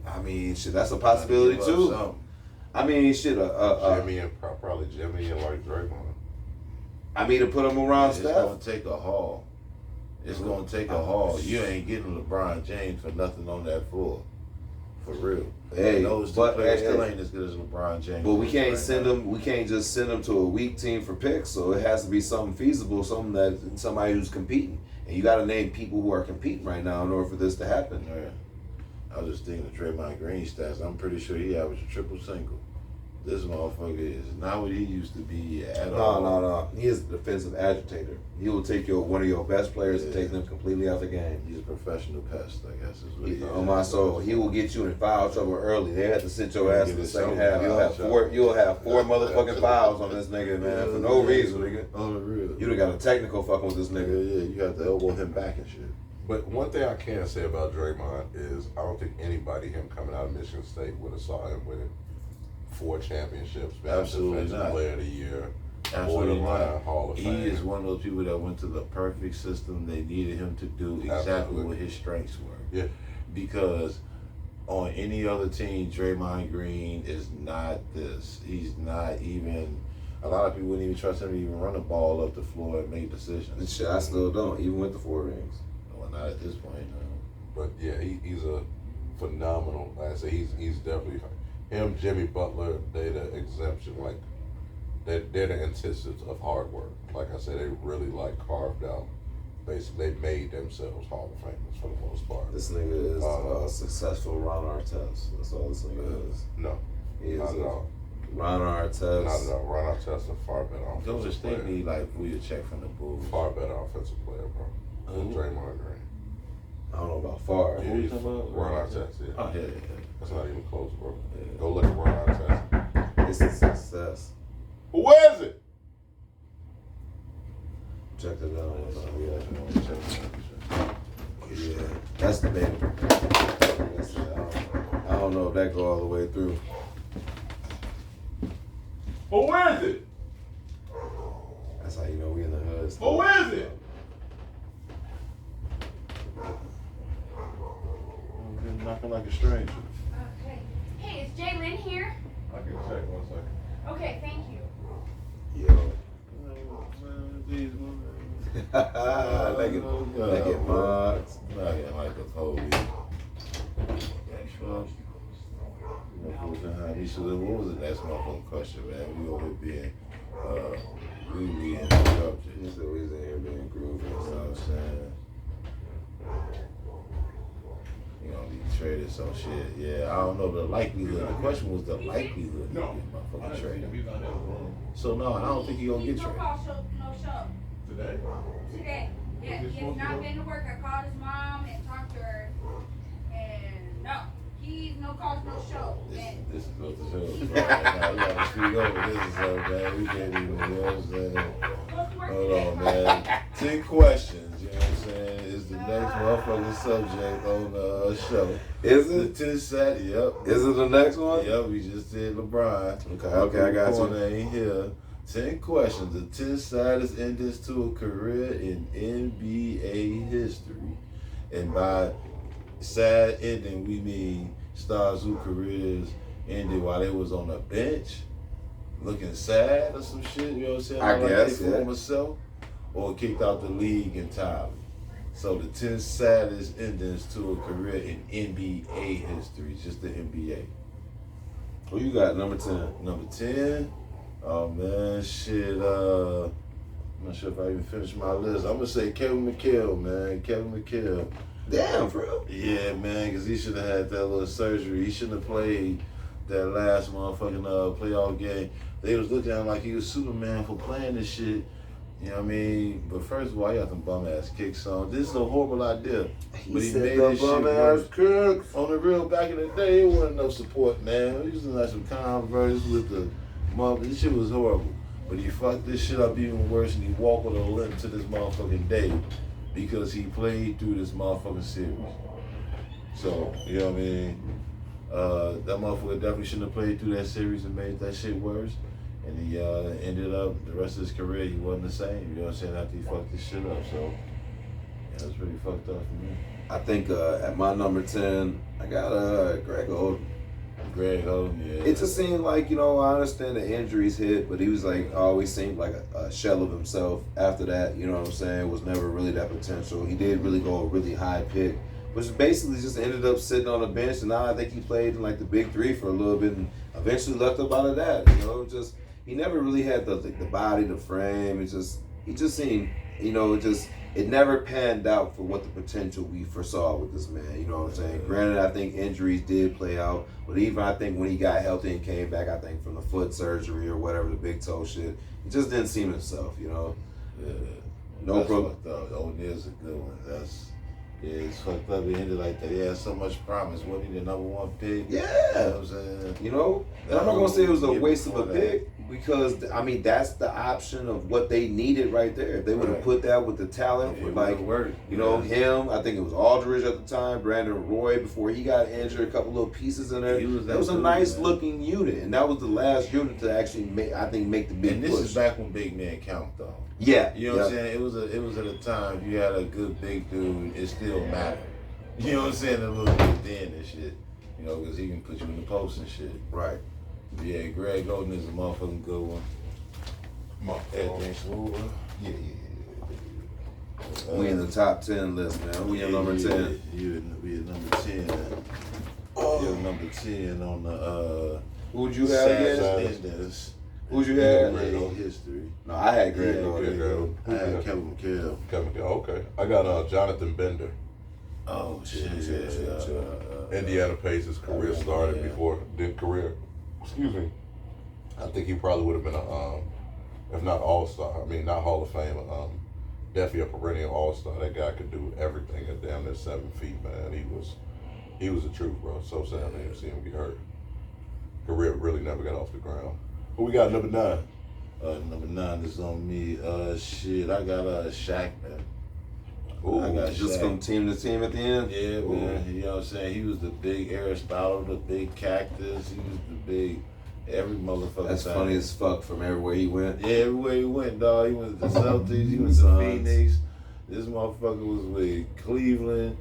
I mean, shit, that's a possibility Give up too. something. I mean, shit, Jimmy and probably Jimmy and like Draymond. I mean, to put him around It's Steph. gonna take a haul. It's gonna take a haul. You ain't getting LeBron James for nothing on that floor, for real. Hey, And those two but players still hey, ain't as good as LeBron James. but we is can't right send now. them. We can't just send them to a weak team for picks. So it has to be something feasible, somebody who's competing. And you got to name people who are competing right now in order for this to happen. Yeah. I was just thinking of Draymond Green stats. I'm pretty sure he averaged a triple single. This motherfucker is not what he used to be at all. No. He is a defensive agitator. He will take one of your best players and take them completely out the game. He's a professional pest, I guess is what he is. On my soul, he will get you in foul trouble early. They have to sit your He'll ass get in the his second self half. foul You'll have four motherfucking fouls on this nigga, man, for no reason, nigga. On the real. You'd have got a technical fucking with this Yeah, nigga. you have to elbow him back and shit. But one thing I can say about Draymond is I don't think anybody, him coming out of Michigan State, would have saw him winning 4 championships, Absolutely Defensive not. Player of the Year, Absolutely borderline not. Hall of He Fame. is one of those people that went to the perfect system. They needed him to do exactly Absolutely. what his strengths were. Yeah. Because on any other team, Draymond Green is not this. He's not even. A lot of people wouldn't even trust him to even run the ball up the floor and make decisions. And shit, I still don't, even with the 4 rings. Well, not at this point. No. But yeah, he's a phenomenal. Like I say, he's definitely him. Jimmy Butler, they're the exemption. Like they're the antithesis of hard work. Like I said, they really like carved out. Basically, they made themselves Hall of Famers for the most part. This nigga is a successful Ron Artest. That's all this nigga is. No, He is not at all. Ron Artest. Not at all. Ron Artest a far better Those offensive State player. need like Booyah check from the Bulls. Far better offensive player, bro. Than Who? Draymond Green. I don't know about far. Yeah, Who you he's talking about? Ron Artest, yeah. Oh, yeah. That's not even close, bro. Yeah. Go look at Ron Artest. It's a success. Who is it? Check it out. Check it out. Yeah, that's debatable. I don't know if that go all the way through. Who is it? That's how you know we in the hood. Who is it? I'm knocking like a stranger. Okay. Hey, is Jalen here? I can check 1 second. Okay, thank you. Yo. Oh, They get mugs. Knocking like a police. What was the next motherfucking question, man? We over being, we interrupted. He said we was in here being groovy. You know what I'm saying? You gonna be traded some shit. Yeah, I don't know the likelihood. The question was the likelihood of getting motherfucking traded. So no, I don't think he gonna get No traded. call, no show. Today? Today. Yeah, he has not been to work. I called his mom and talked to her. And no, he's no calls, no show. And This is what the show is. Right now, you gotta speak over this is something, man. We can't even, you know what I'm saying? what's work Hold today, on, bro? man. 10 questions, you know what I'm saying? Is the next motherfucking subject on the show. Is The it? 10 sat, yep. Is it the next one? Yep, we just did LeBron. Okay, I got you. Corner ain't here. 10 questions. The 10 saddest endings to a career in NBA history. And by sad ending, we mean stars whose careers ended while they was on the bench, looking sad or some shit, you know what I'm saying? I Like guess, their yeah. former self, or kicked out the league entirely. So the 10 saddest endings to a career in NBA history, just the NBA. Who you got, number 10? Number 10? Oh man, shit. I'm not sure if I even finished my list. I'm gonna say Kevin McHale, man. Kevin McHale. Damn, for real? Yeah, man, because he should have had that little surgery. He shouldn't have played that last motherfucking playoff game. They was looking at him like he was Superman for playing this shit. You know what I mean? But first of all, he got them bum ass kicks on. This is a horrible idea. But he made this shit work. kicks. On the real, back in the day, it wasn't no support, man. We used to like some Converse with the mother. This shit was horrible. But he fucked this shit up even worse, and he walked with a limp to this motherfucking day because he played through this motherfucking series. So, you know what I mean? That motherfucker definitely shouldn't have played through that series and made that shit worse. And he ended up, the rest of his career, he wasn't the same. You know what I'm saying? After he fucked this shit up. So, yeah, it's pretty fucked up for me. I think at my number 10, I got Greg Oden. Greg Oden, yeah. It just seemed like, I understand the injuries hit, but he was like, always seemed like a shell of himself after that, you know what I'm saying? Was never really that potential. He did really go a really high pick, which basically just ended up sitting on the bench, and now I think he played in like the big three for a little bit and eventually left up out of that, just, he never really had the body, the frame. He just seemed, it never panned out for what the potential we foresaw with this man. You know what I'm saying? Granted, I think injuries did play out, but even I think when he got healthy and came back, I think from the foot surgery or whatever, the big toe shit, he just didn't seem himself, Yeah. No problem. Oden is a good one. It's fucked up. He ended like that. He had so much promise. Wasn't he the number one pick? Yeah. You know what I'm saying? I'm not going to say it was a Yeah, waste of a before that. pick because, that's the option of what they needed right there. If they would have put that with the talent, It with would've worked. Yeah. him, I think it was Aldridge at the time, Brandon Roy before he got injured, a couple little pieces in there. That was a nice looking unit, and that was the last unit to actually make the big And this push. is back when big men count, though. Yeah. You know what I'm saying? It was at a time if you had a good big dude, it still mattered. You know what I'm saying? A little bit then and shit. Because he can put you in the post and shit. Right. But yeah, Greg Oden is a motherfucking good one. Everything smooth. Yeah. We in the top 10 list, man. Who your number 10? We at number 10. You're number 10 on the Who'd you have again? Enders. Who'd you have? Greg history. No, I had Greg Yeah, Oden. Greg I had Kevin McHale. Kevin McHale, okay. I got Jonathan Bender. Oh shit. Indiana Pacers career started before excuse me. I think he probably would have been if not All-Star, not Hall of Fame, definitely a perennial All-Star. That guy could do everything at damn near 7 feet, man. He was the truth, bro. So sad, man, to see him get hurt. Career really never got off the ground. Who we got number 9? Number 9 is on me. I got Shaq, man. Ooh, I got just Shaq. from team to team at the end? Yeah, man. You know what I'm saying? He was the big Aristotle, the big Cactus. He was the big every motherfucker. That's time. funny as fuck from everywhere he went. Yeah, everywhere he went, dog. He went to the Celtics. He went to Suns. Phoenix. This motherfucker was with Cleveland.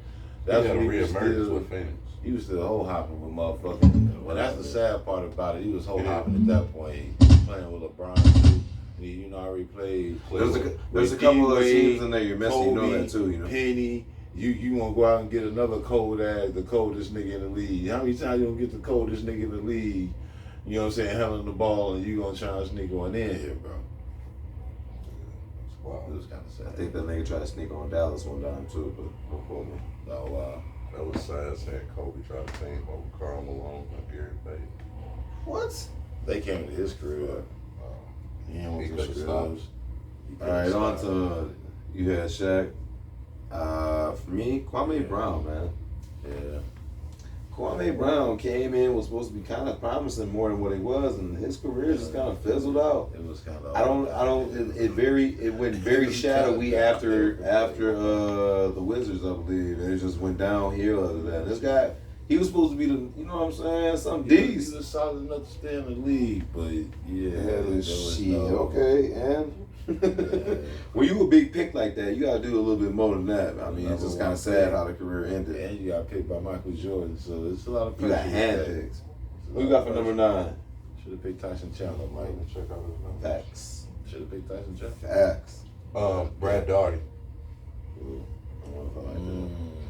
That's That's he when got he was reemerged still. with Phoenix. He was still whole hopping with motherfuckers. Well, that's the sad part about it. He was whole hopping at that point. He was playing with LeBron too. He, already played. There's a couple of teams in there you're missing. You know that too. Penny. You want to go out and get another the coldest nigga in the league. How many times you gonna get the coldest nigga in the league? You know what I'm saying? Handling the ball, and you gonna try to sneak one in here, bro. Wow. It was kind of sad. I think that nigga tried to sneak on Dallas one time too, but no problem. Oh wow. That was sad seeing Kobe try to team over Karl Malone and Gary Payton. What? They came to his crib. He He couldn't stop. All right, on to you had Shaq. For me, Kwame Brown, man. Yeah. Kwame Brown came in, was supposed to be kind of promising more than what he was, and his career just kind of fizzled out. It was kind of. It went very shadowy after the Wizards, I believe, and it just went downhill after that. This guy, he was supposed to be the, what I'm saying, some He decent. was solid enough to stay in the league, but yeah. there was Shit, no- okay, and when you a big pick like that, you gotta do a little bit more than that. I mean, it's just kind of sad how the career ended. And you got picked by Michael Jordan, so it's a lot of You pressure. got handpicks. Who you got for number 9? Should have picked Tyson Chandler, Mike. Check out his number. Facts. Should have picked Tyson Chandler. Facts. Brad Daugherty.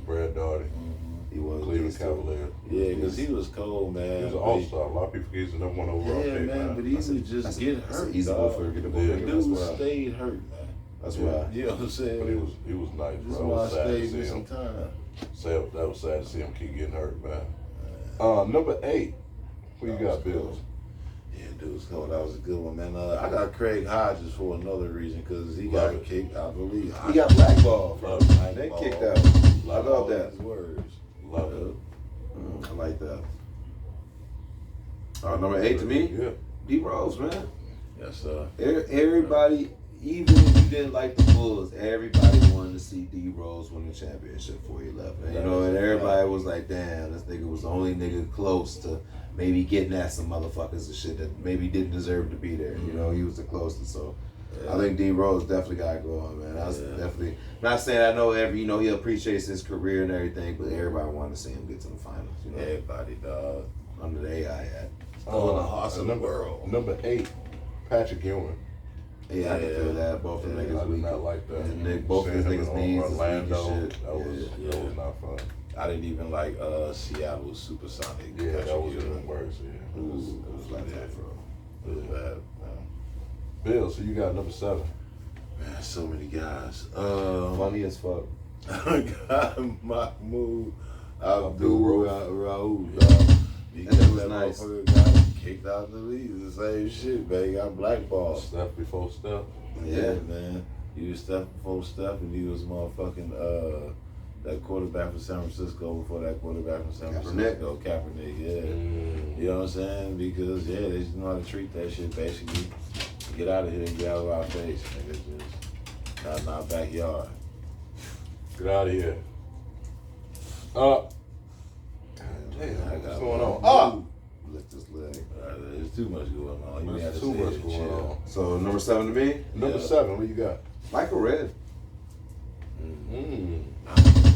Brad Daugherty. He was Cleveland Cavaliers. Yeah, because he was cold, man. He was an all-star. A lot of people forget he's the number 1 overall Yeah, pick, man, but he would just get hurt. Easy dog. for to get the Yeah, ball. Dude stayed hurt, man. That's why. You know what I'm saying? But he was nice, This is bro. It why I was sad to stayed see me some him. time. That was sad to see him keep getting hurt, man. Number 8. Who you got, Bills? Yeah, dude was cold. That was a good one, man. I got Craig Hodges for another reason because he got Love it. kicked, I believe. He got blackballed. Love it. They Blackball. kicked out. I love that. His words. Love it. I like that. Number 8 to me, Yeah. D Rose, man. Yes, sir. Everybody, even if you didn't like the Bulls, everybody wanted to see D Rose win the championship before he left. And, you know, and everybody was like, damn, this nigga was the only nigga close to maybe getting at some motherfuckers and shit that maybe didn't deserve to be there. You know, he was the closest. So I think D Rose definitely got to go on, man. I was definitely not saying I know he appreciates his career and everything, but everybody wanted to see him get to the finals. You know, Everybody, dog. under the AI hat. All the hearts of the world. Number 8, Patrick Ewing. Yeah, I can feel that. Both of the I niggas did weak. not like that. And both of his Seeing him niggas' in knees is weak Orlando, and shit. that was not fun. I didn't even like Seattle's Supersonic. Yeah, Patrick that was Ewing. even worse. Yeah. It was like that, bro. It was bad, man. Bill, so you got number 7. Man, so many guys. Funny as fuck. I got Mahmoud Abdul Raouf, dog. He That kept was that nice. motherfucker got kicked out of the league. The same shit, man. He got blackballed. Steph before Steph. Yeah, man. He was Steph before Steph, and he was motherfucking that quarterback from San Francisco before that quarterback from San Francisco, Kaepernick. Yeah, you know what I'm saying? Because they just know how to treat that shit. Basically, get out of here and get out of our face, nigga. Just not in our backyard. Get out of here. Damn, what's going on? Lift his leg. There's too much going on. You There's gotta too say much it, going chill. on. So number 7 to me, Number Yeah. 7, what you got? Michael Redd. I don't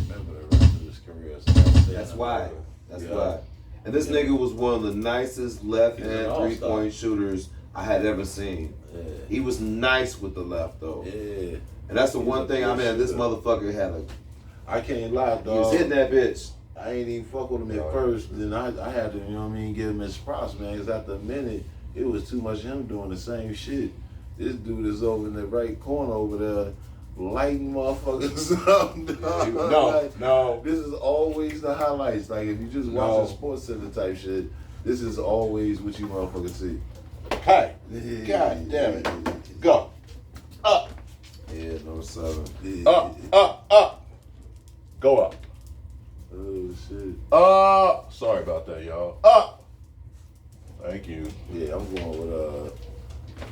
remember the rest of his career. So That's why. That's Yeah. why. And this nigga was one of the nicest left-hand He's an all-star. three-point shooters I had ever seen. Yeah. He was nice with the left though. Yeah. And that's the He's one a thing. I good mean, this shooter. motherfucker had a. I can't lie, He was dog. hitting that bitch. I ain't even fuck with him at first. Then I had to, you know what I mean, give him his props, man. Because after a minute, it was too much of him doing the same shit. This dude is over in the right corner over there, lighting motherfuckers up. dog. No. This is always the highlights. Like if you just watch a Sports Center type shit, this is always what you motherfuckers see. Hey, God damn it. Go. Up. Yeah, number 7. Up. Go up. Oh shit. Sorry about that, y'all. Up. Thank you. Yeah, I'm going with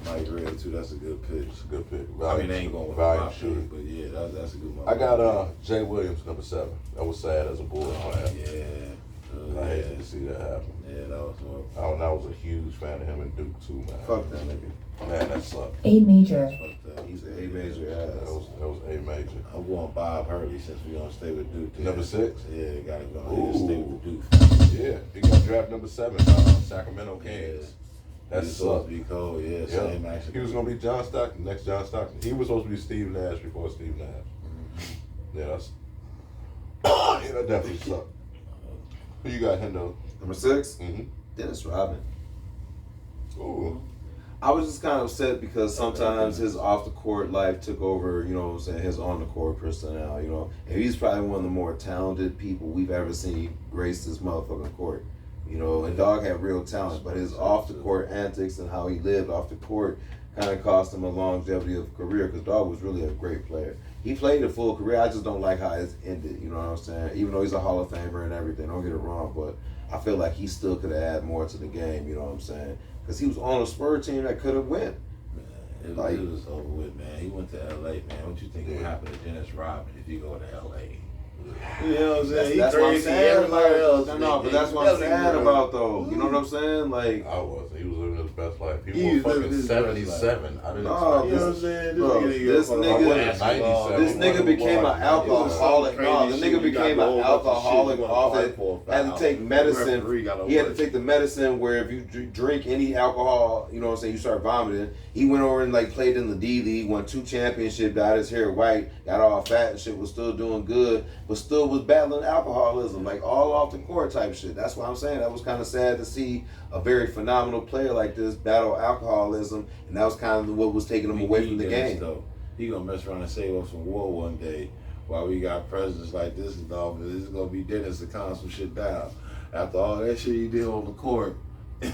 Mike Red too. That's a good pick. It's a good pick. I mean, they ain't going with Valiant my shooter. pick, but yeah, that's a good one. I got Jay Williams, number 7. That was sad as a Bulls fan. Yeah. I hated to see that happen. Yeah, that was one. I was a huge fan of him and Duke too, man. Fuck that nigga. Man, that sucked. A major. Fuck that. He's an A major That ass. was A major. I'm going Bob Hurley since we gonna stay with Duke. Number 6? Yeah, gotta go. Ooh. Stay with Duke. Yeah, he got drafted number 7, Sacramento Kings. That He's supposed sucked. to be cold. Yeah, Yeah. same action. He was gonna be John Stockton, next John Stockton. He was supposed to be Steve Nash before Steve Nash. Yeah, yeah, that definitely sucked. Who you got, Hendo? Number 6, Mm-hmm. Dennis Rodman. Ooh. I was just kind of upset because sometimes his off the court life took over, you know what I'm saying, his on the court personnel, you know. And he's probably one of the more talented people we've ever seen grace this motherfucking court. You know, and Dog had real talent, but his off the court antics and how he lived off the court kind of cost him a longevity of career because Dog was really a great player. He played a full career. I just don't like how it's ended, you know what I'm saying? Even though he's a Hall of Famer and everything, don't get it wrong, but I feel like he still could have added more to the game, you know what I'm saying? Because he was on a Spurs team that could have won. It Like- was over with, man. He went to L.A., man. What you think will happen to Dennis Rodman if you go to L.A.? You know what I'm saying? That's He what I'm crazy. saying. Everybody else. No, but that's what I'm sad about, though. You know what I'm saying? Like, I was. He was living his best life. He He's was living fucking his best 77. I didn't No, expect You know what I'm that. saying? Bro, this nigga- This nigga became an alcoholic. No, the nigga became an alcoholic off it. Had to take medicine. He had to take the medicine where if you drink any alcohol, you know what I'm saying, you start vomiting. He went over and like played in the D League, won 2 championships, dyed his hair white, got all fat and shit, was still doing good, but still was battling alcoholism, like all off the court type shit. That's why I'm saying that was kind of sad to see a very phenomenal player like this battle alcoholism, and that was kind of what was taking him away from the game. Though. He gonna mess around and save us from war one day while we got presidents like this and all. But this is gonna be Dennis to calm some shit down. After all that shit he did on the court, this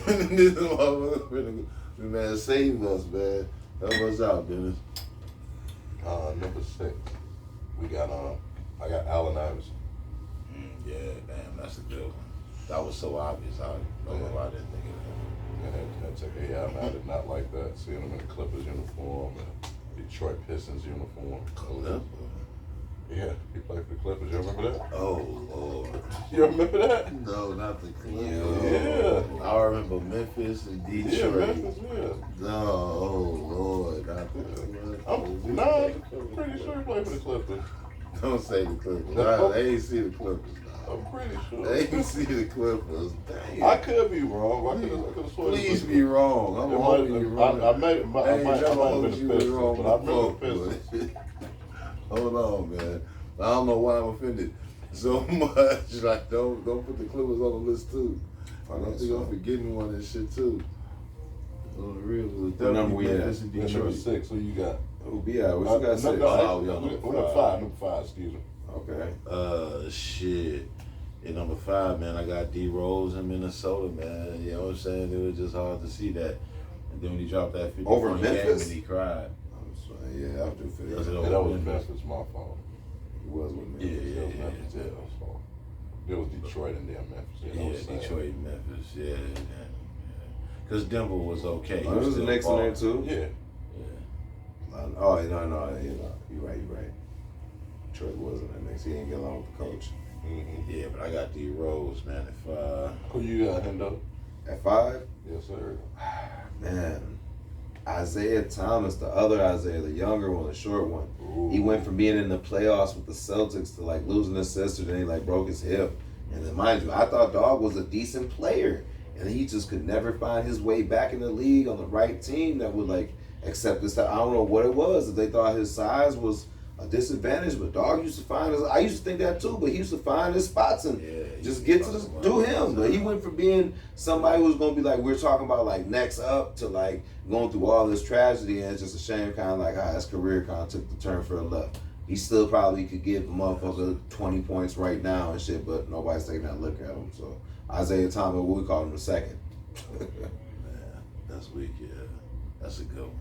motherfucker, man, save us, man. Help us out, Dennis. Number 6, we got I got Allen Iverson. Yeah, damn, that's a good one. That was so obvious. I don't know why I didn't think of I did not like that. Seeing him in the Clippers uniform and Detroit Pistons uniform. that. Yeah, he played for the Clippers. You remember that? Oh, Lord. You remember that? No, not the Clippers. Yeah. I remember Memphis and Detroit. Yeah, Memphis, yeah. No, oh, Lord. Not the Clippers. I'm pretty sure he played for the Clippers. Don't say the Clippers. I ain't see the Clippers. I'm pretty sure. I ain't see the Clippers. Damn. I could be wrong. I could have sworn. Please be wrong. I'm hoping you're wrong. I might have been the Pistons, wrong but I remember the before, Pistons. Hold on, man. I don't know why I'm offended so much. Like, don't put the Clippers on the list too. I don't think I'm forgetting one and shit too. On the real, What number we at? Memphis and Number Detroit. 6. Who you got? Oh, yeah, what you got to say? Number 5. Number 5. Excuse me. Okay. Shit. At number 5, man, I got D Rose in Minnesota, man. You know what I'm saying? It was just hard to see that. And then when he dropped that 50 Over point game Memphis? and he cried. Yeah, I do feel That's it. it. Yeah, that was Memphis. My fault. He was with me. Yeah. It was Memphis. Yeah, that was fault. It was Detroit and then Memphis. Yeah, that Yeah, was sad. Detroit and Memphis. Yeah. Because Denver was okay. Oh, there was the next in there too. Yeah. Oh, no, you're right. Detroit wasn't that next. He didn't get along with the coach. Mm-hmm. Yeah, but I got D Rose, man. Who you got, Hendo? At 5, Yes, sir. man, Isaiah Thomas, the other Isaiah, the younger one, the short one. Ooh. He went from being in the playoffs with the Celtics to like losing his sister, then he like broke his hip. And then mind you, I thought Dog was a decent player. And he just could never find his way back in the league on the right team that would like accept this. I don't know what it was. If they thought his size was a disadvantage, but Dog used to find his. I used to think that too, but he used to find his spots and just get to do him. But he went from being somebody who's gonna be like we're talking about like next up to like going through all this tragedy, and it's just a shame, kind of like how his career kind of took the turn for the left. He still probably could give a motherfucker 20 points right now and shit, but nobody's taking that look at him. So Isaiah Thomas, we call him the second. Man, that's weak, yeah. That's a good one.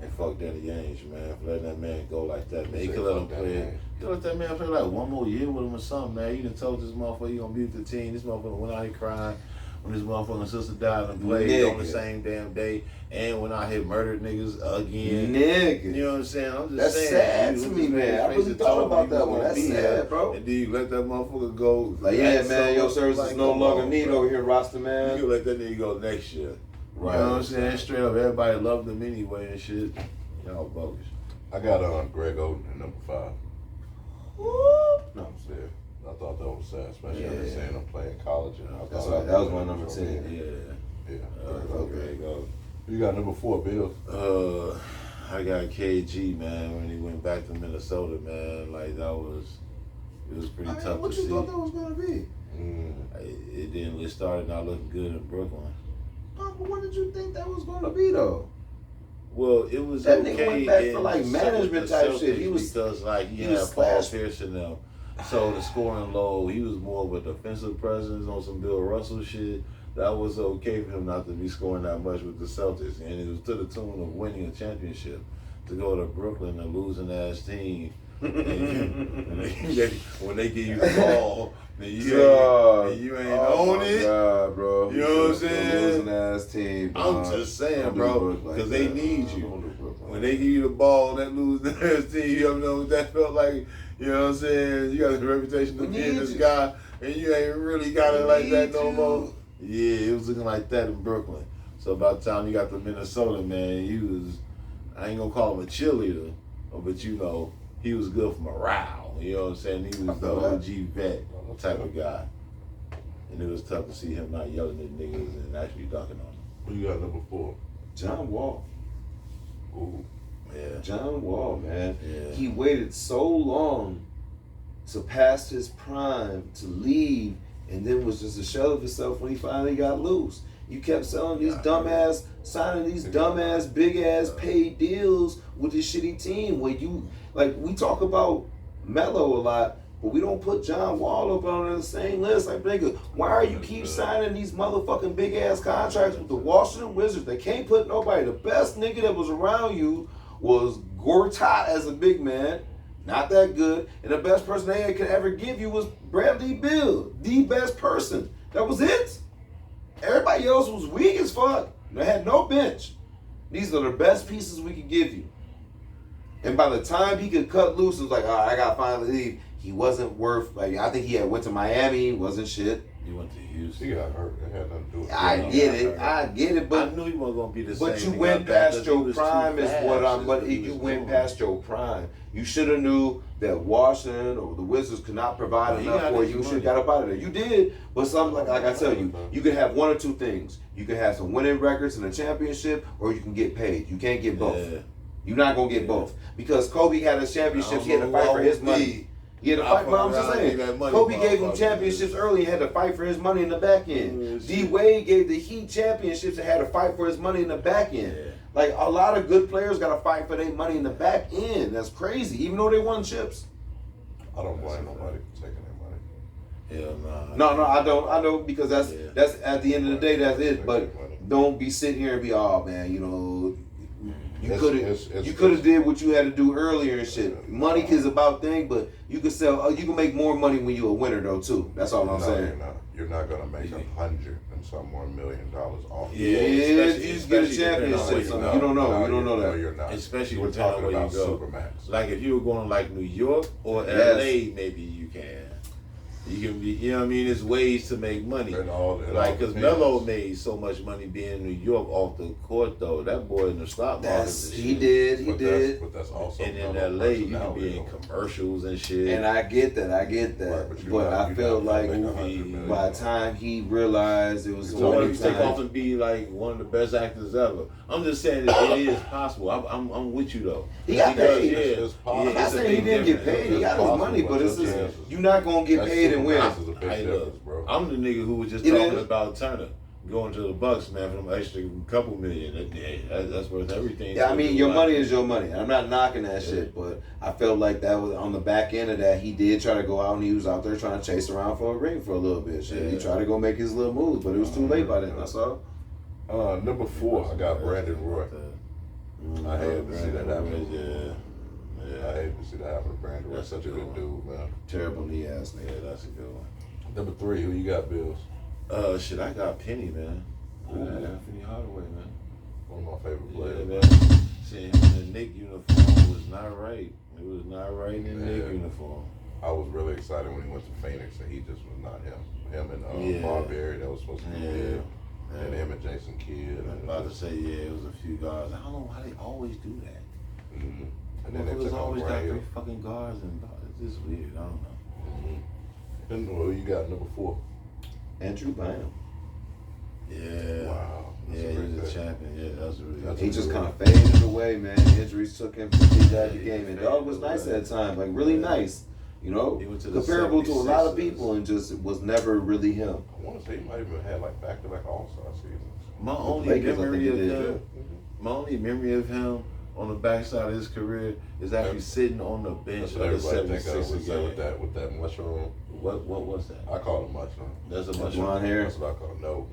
And fuck Danny Ainge, man, for letting that man go like that, man. He could let him play. He let that man play like one more year with him or something, man. You done told this motherfucker you gonna be with the team. This motherfucker went out here crying when his motherfucking sister died and played on the same damn day, and went out here murdered niggas again. Nigga. You know what I'm saying? I'm just That's saying. sad you to was me, man. I really thought about that one. That's sad, bro. And then you let that motherfucker go. Like, yeah, man, your So, service like, is no come longer on, needed bro. over here, roster You man. can let that nigga go next year. Right. You know what I'm saying? Straight up, everybody loved him anyway and shit. Y'all bogus. I got Greg Oden at number 5. No. Yeah, I thought that was sad, especially after seeing him play in college. And I That's thought right. That was my number 10. Yeah. Yeah. Okay, go. You got number 4, Bill. I got KG, man, when he went back to Minnesota, man. Like, it was pretty tough What to you see. thought that was gonna be? It started not looking good in Brooklyn. But what did you think that was gonna be though? Well, it was That okay. nigga went back in for, like, the management Celtics type shit. He was- because like he he had was Paul splash- Pierce in them. So the scoring low, he was more of a defensive presence on some Bill Russell shit. That was okay for him not to be scoring that much with the Celtics, and it was to the tune of winning a championship. To go to Brooklyn, a losing ass team, and when they give you the ball, then you ain't own it. God, bro. You know what I'm saying? Losing ass team. I'm just saying, Don't do bro, Brooklyn like because they that. need you. Don't do Brooklyn. When they give you the ball, that losing ass team, you know what that felt like. You know what I'm saying? You got the reputation of We being need this you. guy, and you ain't really got it We like that need no you. more. Yeah, it was looking like that in Brooklyn. So by the time you got to Minnesota, man, he was, I ain't gonna call him a cheerleader, but you know, he was good for morale. You know what I'm saying? He was the OG vet type of guy. And it was tough to see him not yelling at niggas and actually dunking on them. Who you got number 4? John Wall. Ooh. Yeah. John Wall, man. Yeah. He waited so long to pass his prime to leave, and then was just a shell of himself when he finally got loose. You kept selling these dumbass, signing these dumbass, big ass paid deals with this shitty team. Where you, like, we talk about Melo a lot, but we don't put John Wall up on the same list. Like, nigga, why are you keep signing these motherfucking big ass contracts with the Washington Wizards? They can't put nobody. The best nigga that was around you was Gortat as a big man. Not that good. And the best person they could ever give you was Bradley Beal. The best person. That was it. Everybody else was weak as fuck. They had no bench. These are the best pieces we could give you. And by the time he could cut loose, it was like, all right, I got to finally leave. He wasn't worth, like, I think he had went to Miami, wasn't shit. He went to Houston. He got hurt. It had nothing to do with I get it, but I knew he wasn't gonna be the same. But you He went got back past 'cause he your was prime too is fast, what I'm. is But what he you was went doing. past your prime. You should have knew that Washington or the Wizards could not provide He enough got for his you. You should money. have got up out of there. You did, but something like I tell you, you can have one or two things. You can have some winning records in a championship, or you can get paid. You can't get both. Yeah. You're not gonna get both because Kobe had his championships. He had to fight for his money. He had to fight. But I'm just saying, Kobe gave him championships early and had to fight for his money in the back end. D Wade gave the Heat championships and had to fight for his money in the back end. Yeah. Like a lot of good players got to fight for their money in the back end. That's crazy, even though they won chips. I don't blame nobody for taking their money. Hell nah. No, I don't. I know because that's at the end of the day, that's it. But don't be sitting here and be, oh man, you know, you could have did what you had to do earlier and shit. Money is about thing, but you can sell. You can make more money when you're a winner though too. That's all I'm saying. You're not gonna make $100 and some more $1 million off. Yeah, if you get a championship, you don't know. You don't know that. No, you're not. Especially we're depending talking on where about you go. Supermax. Like if you were going to like New York or Yes. LA, maybe you can. You can be, you know what I mean? There's ways to make money. Like, because Melo made so much money being in New York off the court, though. That boy in the stock market. He did. But that's also. And in LA, you can be in commercials and shit. And I get that. Right, but I feel like $100 by the time he realized it was So what only if you take off time. and be like one of the best actors ever? I'm just saying that it is possible. I'm with you though. He got Because, paid. It's possible. I'm not it's a saying he big didn't get difference. paid. He got his money, but it's just you're not gonna get That's paid and win. Supermax is a big Hey, difference, look, bro. I'm the nigga who was just It talking is. about Turner going to the Bucks, man, for them extra couple million. That's worth everything. Yeah, I to mean, do. your Like, money is your money. I'm not knocking that shit, but I felt like that was on the back end of that. He did try to go out and he was out there trying to chase around for a ring for a little bit. Shit, he Yeah. tried to go make his little moves, but it was too late by then. That's all. Number 4, I got Brandon Roy. I hated to see that happen. Yeah. I hate to see that happen. Brandon Roy's such a good dude, man. Terrible knee ass nigga. Yeah, that's a good one. Number 3, who you got, Bills? Shit, I got Penny, man. I got Anthony Hardaway, man. One of my favorite Yeah, players. man. Seeing him in the Knick uniform was not right. It was not right in the Knick uniform. I was really excited when he went to Phoenix, and he just was not him. Him and Yeah. Marbury, that was supposed to be good. And him and Jason Kidd. I'm about to say, yeah, it was a few guards. I don't know why they always do that. Mm-hmm. And then they Motherfuckers took on always got Graham. 3 fucking guards and it's just weird. I don't know. Mm-hmm. And who you got, number 4? Andrew Bynum. Yeah. Wow. That's Yeah, a he great was a pick. champion. Yeah, that's really That's He a just good kind one. of faded away, man. Injuries took him from the game, and dog was nice at times, like really nice. You know, He went to the comparable to a lot of 76ers. people, and just was never really him. I want to say he might have even had like back-to-back All-Star seasons. My only Lakers, I memory think of he did. him, my only memory of him on the backside of his career is actually sitting on the bench That's of what the everybody think of 76ers with game. that mushroom. What was that? I call it mushroom. That's a That mushroom. blonde hair. That's what I call it. No,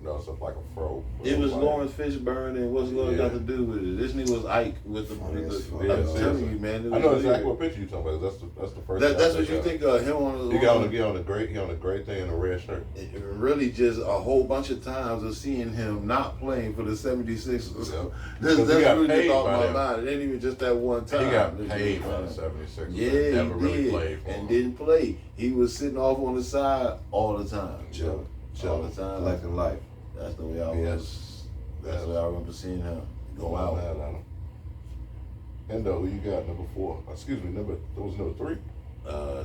No, it's like a fro. it was Like- Lawrence Fishburne, and what's Lawrence got to do with it? This nigga was Ike with the. Funny as fuck. I'm telling you, man. It I was know weird. exactly what picture you talking about. That's the first. That's thing I what you think of him on the. He got on the gray thing and a red shirt. It really just a whole bunch of times of seeing him not playing for the 76ers. Yeah. That's He got really paid just off by my them. mind. It ain't even just that one time. He got This paid is by the fine. 76ers. Yeah, Never he really did, played for and him. didn't play. He was sitting off on the side all the time. Chill. All the time. Collecting life. That's the way I was. That's what I remember seeing him go out. Mad at him. Endo, who you got? Number 4. Excuse me, that was number 3?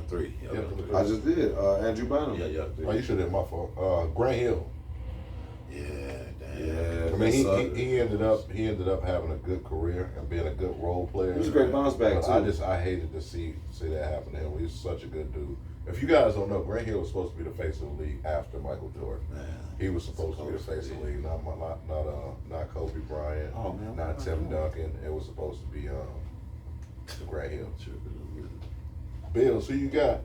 3. Yeah, number 3. I just did. Andrew Bynum. Yeah. Oh, you should have my fault. Grant Hill. Yeah, damn. Yeah. I mean, he ended up having a good career and being a good role player. He was a great bounce back But too. I hated to see that happen to him. He's such a good dude. If you guys don't know, Grant Hill was supposed to be the face of the league after Michael Jordan. Man. He was supposed to be the face of the league, not Kobe Bryant, Oh, man. not Tim Duncan. It was supposed to be Grant Hill. Bills, who you got?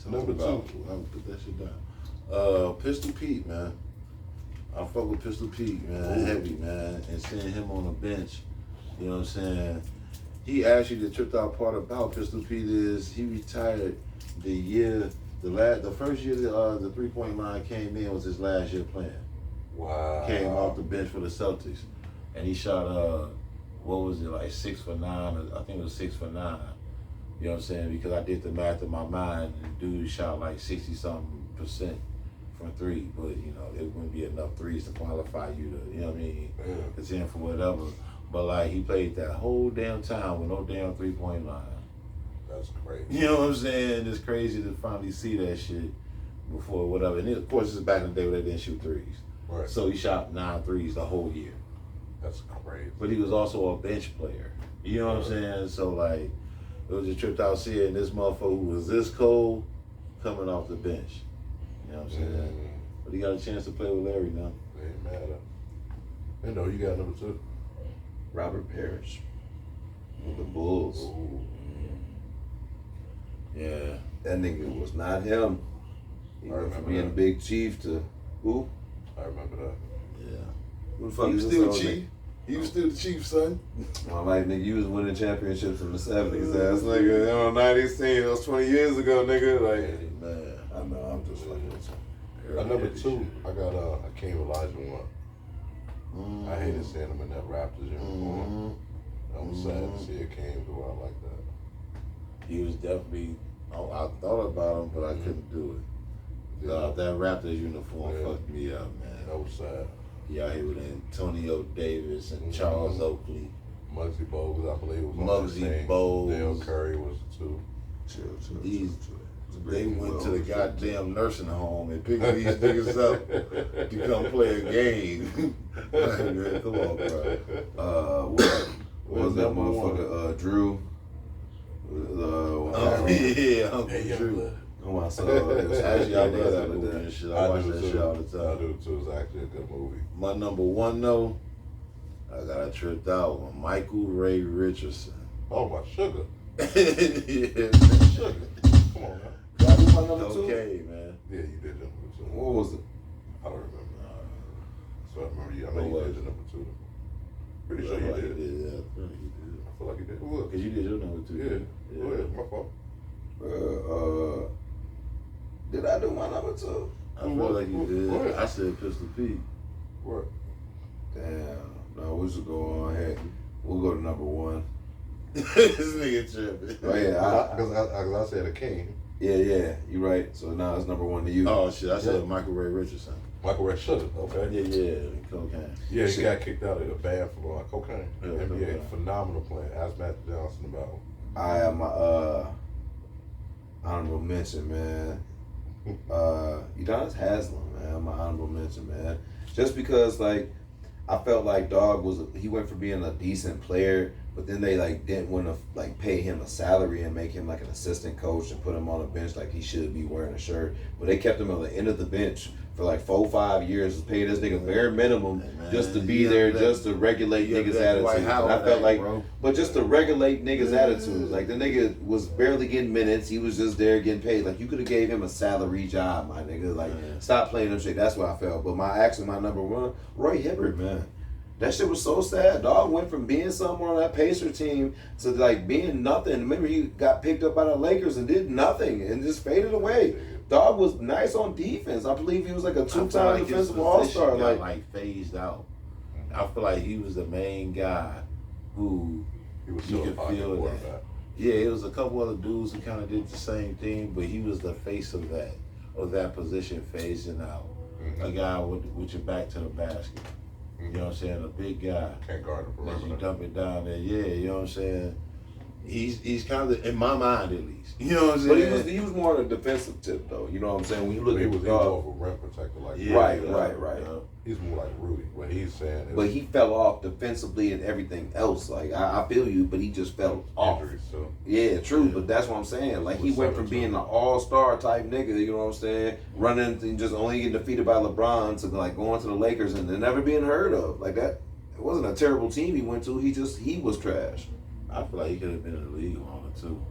Number 2. I'm put that shit down. Pistol Pete, man. I fuck with Pistol Pete, man. Ooh. Heavy, man. And seeing him on the bench, you know what I'm saying? He actually, the tripped out part about Pistol Pete is he retired the first year the 3-point line came in was his last year playing. Wow. Came off the bench for the Celtics. And he shot, what was it, like 6 for 9? I think it was 6 for 9. You know what I'm saying? Because I did the math in my mind, and the dude shot like 60-something% from 3, but you know, it wouldn't be enough threes to qualify you to, you know what I mean, contend for whatever. But like, he played that whole damn time with no damn 3-point line. That's crazy. You know what I'm saying? It's crazy to finally see that shit before whatever. And of course, this is back in the day where they didn't shoot threes. Right. So he shot 9 threes the whole year. That's crazy. But he was also a bench player. You know what I'm saying? So like, it was a tripped out seeing this motherfucker who was this cold coming off the bench. You know what I'm saying? But he got a chance to play with Larry now. Ain't mad at him. You know, you got number 2. Robert Parrish with the Bulls. Ooh. Yeah. That nigga was not him. He I went from remember being that. Big Chief to who? I remember that. Yeah. Who the fuck He was is still this old chief. He was still the chief, son. nigga? I'm like, nigga, you was winning championships in the 70s, ass nigga. You know, 90s team, that was 20 years ago, nigga. Like, Man. I know, I'm just fucking with you. At number 2, I got Hakeem Olajuwon. I hated seeing him in that Raptors uniform. I was sad to see it came to where I like that. He was definitely, I thought about him, but I couldn't do it. That Raptors uniform fucked me up, man. That was sad. He out here with Antonio Davis and Charles Oakley. Muggsy Bogues, I believe, was on Muggsy the team. Bogues. Dale Curry was 2. These, they went to the goddamn nursing home and picked these niggas up to come play a game. Like, man, come on, bro. What was that motherfucker? Drew. Uncle Drew. Come on, so Actually, I love that that movie and shit. I watch that shit all the I time. do too. It's actually a good movie. My number 1 though, I got tripped out with Michael Ray Richardson. Oh, my sugar. Yeah. Sugar. Come on, man. Did I do my number 2? Okay, man. Yeah, you did number 2. What was it? I don't remember. So I remember you. I What know you was did it? the number 2. Pretty sure I you feel like did. he did. Yeah, I feel like he did. I feel like you did. What? Cause you did your number 2. Yeah. Go ahead. My fault. Did I do my number 2? I feel like you What? did. I said Pistol Pete. What? Damn. No, we should go on ahead. We'll go to number 1. This nigga tripping. Oh yeah, Because I said a king. yeah. You right. So now it's number 1 to you. Oh shit! I said Yeah. Michael Ray Richardson. Michael Ray Sugar. Okay. Yeah, cocaine. Yeah, he Shit. got kicked out of the band for cocaine. Yeah, NBA, cocaine. phenomenal player. Ask Matt Johnson about him. I have my honorable mention, man. Udonis Haslem, man. My honorable mention, man. Just because, like, I felt like he went from being a decent player, but then they like didn't want to like pay him a salary and make him like an assistant coach and put him on a bench like he should be wearing a shirt. But they kept him on the end of the bench for like 4-5 years, paid this nigga bare minimum just to be there, just to regulate niggas' attitudes. And I felt like, but just to regulate niggas' attitudes. Like the nigga was barely getting minutes. He was just there getting paid. Like you could have gave him a salary job, my nigga. Like stop playing them shit. That's what I felt. But my number 1, Roy Hibbert, man. That shit was so sad. Dog went from being somewhere on that Pacer team to like being nothing. Remember, he got picked up by the Lakers and did nothing and just faded away. Dog was nice on defense. I believe he was like a 2-time defensive all-star. Like phased out. I feel like he was the main guy who He was you still a could pocket feel quarterback. that. Yeah, it was a couple other dudes who kind of did the same thing, but he was the face of that position phasing out. A guy with your back to the basket. You know what I'm saying? A big guy. Can't guard the Unless you perimeter. dump it down there, yeah, you know what I'm saying? He's kind of, in my mind at least, you know what I'm saying? But he was more on a defensive tip though. You know what I'm saying? When you look He at was more of a rim protector, like Right. He's more like Rudy. What he's saying is, But he fell off defensively and everything else. Like I feel you, but he just fell off. injuries, so Yeah, true. Yeah. But that's what I'm saying. Like he Was went from 7-2. being an all-star type nigga, you know what I'm saying, running and just only getting defeated by LeBron to like going to the Lakers and then never being heard of. Like that, it wasn't a terrible team he went to. He was trash. I feel like he could have been in the league longer too,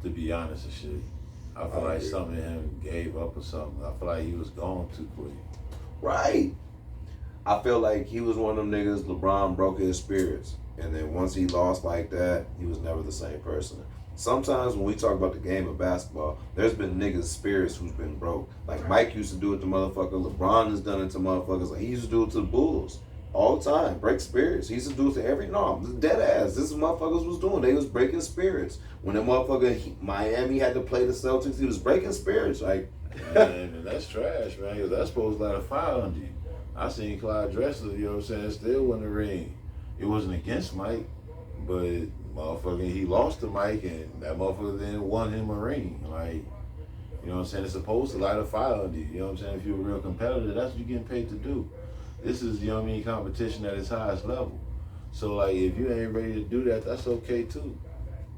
to be honest and shit. I feel like something in him gave up or something. I feel like he was gone too quick. Right. I feel like he was one of them niggas. LeBron broke his spirits, and then once he lost like that, he was never the same person. Sometimes when we talk about the game of basketball, there's been niggas' spirits who's been broke. Like Mike used to do it to motherfuckers. LeBron has done it to motherfuckers. Like he used to do it to the Bulls all the time. Break spirits. He used to do it to every dead ass. This is what motherfuckers was doing. They was breaking spirits. When the Miami had to play the Celtics, he was breaking spirits. Like Man, that's trash, man, because that's supposed to light a fire under you. I seen Clyde Drexler, you know what I'm saying, still win the ring. It wasn't against Mike, but motherfucking he lost to Mike, and that motherfucker then won him a ring. Like, you know what I'm saying? It's supposed to light a fire under you. You know what I'm saying? If you're a real competitor, that's what you're getting paid to do. This is, you know what I mean, competition at its highest level. So, like, if you ain't ready to do that, that's okay, too.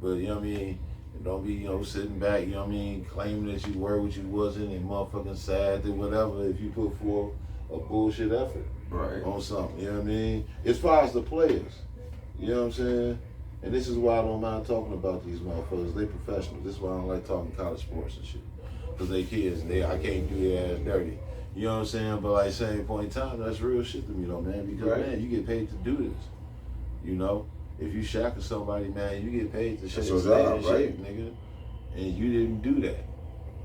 But, you know what I mean? Don't be, you know, sitting back, you know what I mean, claiming that you were what you wasn't and motherfucking sad or whatever if you put forth a bullshit effort on something, you know what I mean? As far as the players, you know what I'm saying? And this is why I don't mind talking about these motherfuckers. They professionals. This is why I don't like talking college sports and shit. Because they kids and I can't do their ass dirty. You know what I'm saying? But like same point in time, that's real shit to me though, man. Because man, you get paid to do this. You know? If you shackle somebody, man, you get paid to stay in shape, nigga. And you didn't do that.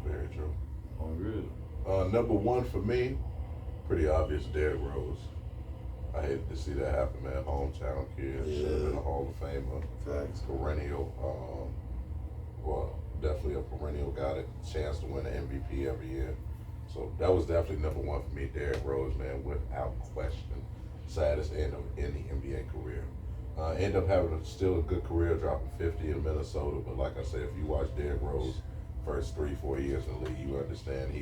very true. On real. Number one for me, pretty obvious, Derrick Rose. I hated to see that happen, man. Hometown kid, should have been a Hall of Famer. Facts. Perennial, well, definitely a perennial guy that chance to win an MVP every year. So that was definitely number one for me, Derrick Rose, man, without question. Saddest end of any NBA career. End up having still a good career, dropping 50 in Minnesota. But like I said, if you watch Derrick Rose first 3-4 years in the league, you understand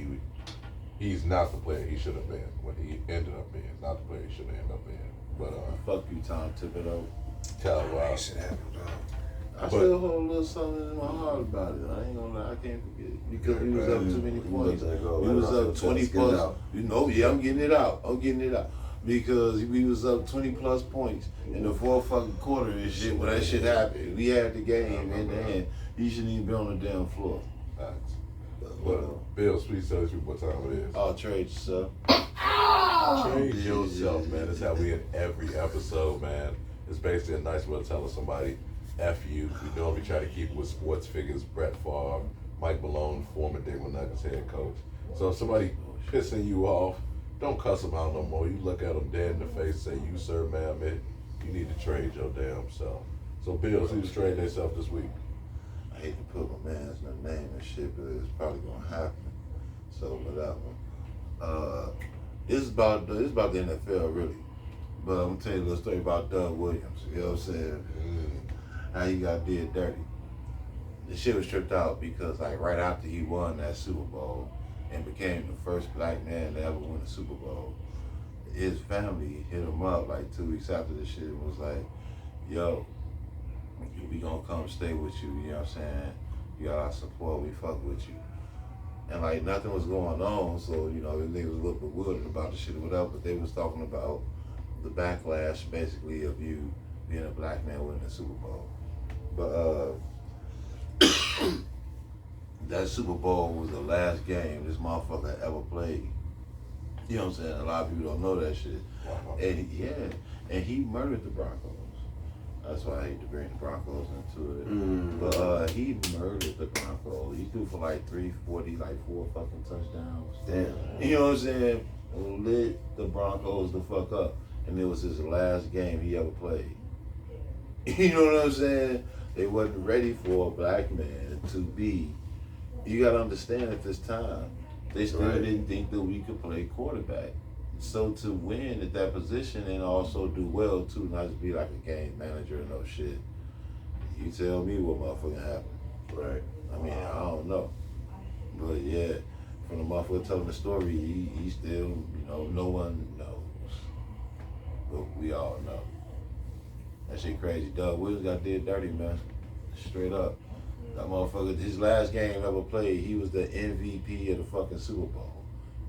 he's not the player he should have been when he ended up being. Not the player he should have ended up being. But Fuck you, Tom Thibodeau. tell you why. I still hold a little something in my heart about it. I ain't gonna lie, I can't forget it. Because we was up too many points. We was up 20 plus. You know, yeah, I'm getting it out. Because we was up 20 plus points in the fourth fucking quarter and shit. When that shit happened, we had the game in the end. He shouldn't even be on the damn floor. Facts. But Bill, please tell us what time it is. I'll trade yourself. Trade yourself, man. That's how we end every episode, man. It's basically a nice way of telling somebody, F you. We normally try to keep it with sports figures, Brett Favre, Mike Malone, former Denver Nuggets head coach. So if somebody pissing you off, don't cuss them out no more. You look at them dead in the face and say, you sir, ma'am, you need to trade your damn self. So Bills, who's trading themselves this week? I hate to put my man's name and shit, but it's probably gonna happen. So whatever. It's about the NFL really. But I'm gonna tell you a little story about Doug Williams. You know what I'm saying? How he got did dirty. The shit was tripped out because like right after he won that Super Bowl and became the first black man to ever win a Super Bowl, his family hit him up like 2 weeks after the shit and was like, yo, we gonna come stay with you, you know what I'm saying? You got our support, we fuck with you. And like nothing was going on, so you know, the niggas was a little bewildered about the shit or whatever, but they was talking about the backlash basically of you being a black man winning the Super Bowl. But that Super Bowl was the last game this motherfucker ever played. You know what I'm saying? A lot of people don't know that shit. And he murdered the Broncos. That's why I hate to bring the Broncos into it. But he murdered the Broncos. He threw for like 340, like 4 fucking touchdowns. Damn. You know what I'm saying? Lit the Broncos the fuck up. And it was his last game he ever played. You know what I'm saying? They wasn't ready for a black man to be. You gotta understand at this time, they still didn't think that we could play quarterback. So to win at that position and also do well too, not just be like a game manager or no shit. You tell me what motherfucking happened. Right. I mean, I don't know. But yeah, from the motherfucker telling the story, he still, no one knows. But we all know. That shit crazy. Doug Williams got did dirty, man. Straight up. That motherfucker, his last game ever played, he was the MVP of the fucking Super Bowl.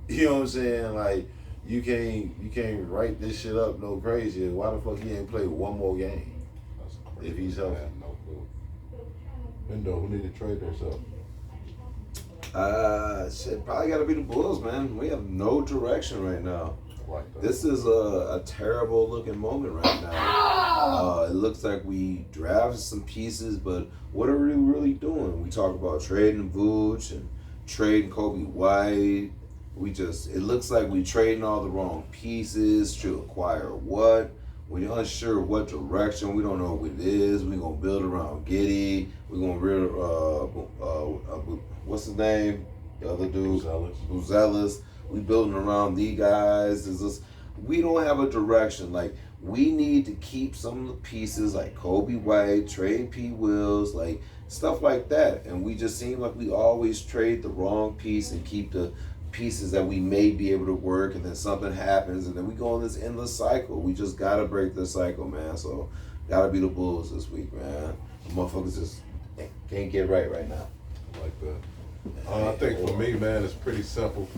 You know what I'm saying? Like, you can't write this shit up no crazy. Why the fuck he ain't played one more game? That's crazy. If he's healthy. I have no clue. Endo, who need to trade themselves? Shit, probably got to be the Bulls, man. We have no direction right now. Like that. This is a terrible looking moment right now. It looks like we drafted some pieces, but what are we really doing? We talk about trading Vooch and trading Kobe White. It looks like we trading all the wrong pieces to acquire what. We're unsure what direction. We don't know what it is. We're going to build around Giddey. We're going to what's his name? The other dude. Buzelis. We building around these guys. We don't have a direction. Like, we need to keep some of the pieces like Kobe White, trade P. Wills, like stuff like that. And we just seem like we always trade the wrong piece and keep the pieces that we may be able to work, and then something happens, and then we go on this endless cycle. We just gotta break this cycle, man. So, gotta be the Bulls this week, man. The motherfuckers just can't get right now. Like that. I think for me, man, it's pretty simple.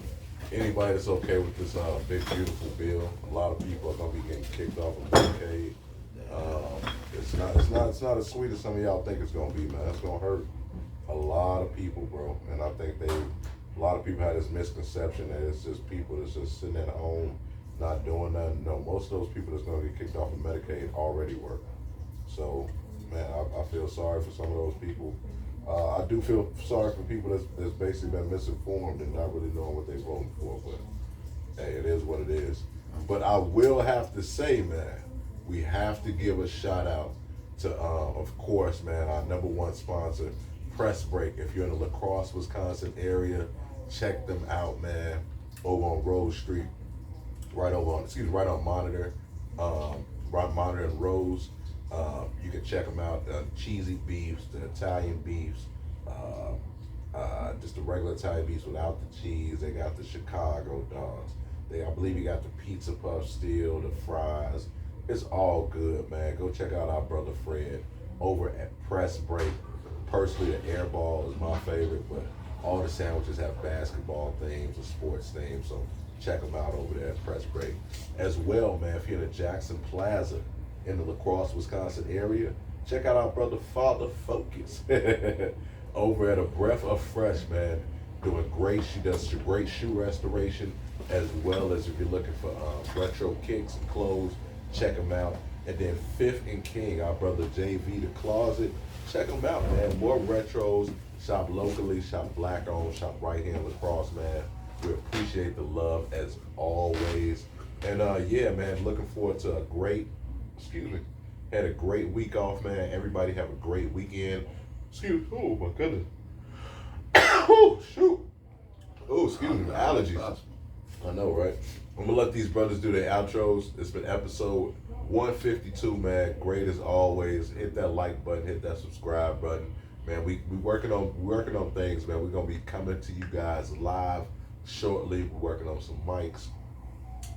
Anybody that's okay with this big, beautiful bill, a lot of people are gonna be getting kicked off of Medicaid. It's not as sweet as some of y'all think it's gonna be, man. It's gonna hurt a lot of people, bro. And I think a lot of people have this misconception that it's just people that's just sitting at home not doing nothing. No, most of those people that's gonna get kicked off of Medicaid already work. So, man, I feel sorry for some of those people. I do feel sorry for people that's basically been misinformed and not really knowing what they're voting for, but hey, it is what it is. But I will have to say, man, we have to give a shout out to, of course, man, our number one sponsor, Press Break. If you're in the La Crosse, Wisconsin area, check them out, man, over on Rose Street, right on Monitor, Monitor and Rose. You can check them out. Cheesy beefs, the Italian beefs, just the regular Italian beefs without the cheese. They got the Chicago dogs. I believe you got the pizza puff still, the fries. It's all good, man. Go check out our brother Fred over at Press Break. Personally, the air ball is my favorite, but all the sandwiches have basketball themes and sports themes, so check them out over there at Press Break. As well, man, if you're in the Jackson Plaza in the La Crosse, Wisconsin area, check out our brother Father Focus over at A Breath of Fresh, man. Doing great. She does great shoe restoration, as well as if you're looking for retro kicks and clothes, check them out. And then Fifth and King, our brother JV the Closet, check them out, man. More retros. Shop locally, shop black owned, shop right here in La Crosse, man. We appreciate the love as always. And yeah, man, looking forward to had a great week off, man. Everybody have a great weekend. Oh my goodness. Oh, shoot. Oh, excuse me, allergies. I know, right? I'm gonna let these brothers do their outros. It's been episode 152, man. Great as always. Hit that like button, hit that subscribe button. Man, we working on things, man. We're gonna be coming to you guys live shortly. We're working on some mics,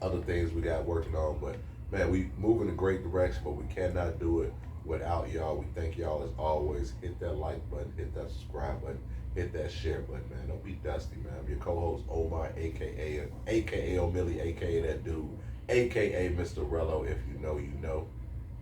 other things we got working on, but man, we move in a great direction, but we cannot do it without y'all. We thank y'all as always. Hit that like button, hit that subscribe button, hit that share button, man. Don't be dusty, man. I'm your co-host Omar, aka O'Milly, aka that dude, aka Mr. Rello. If you know, you know.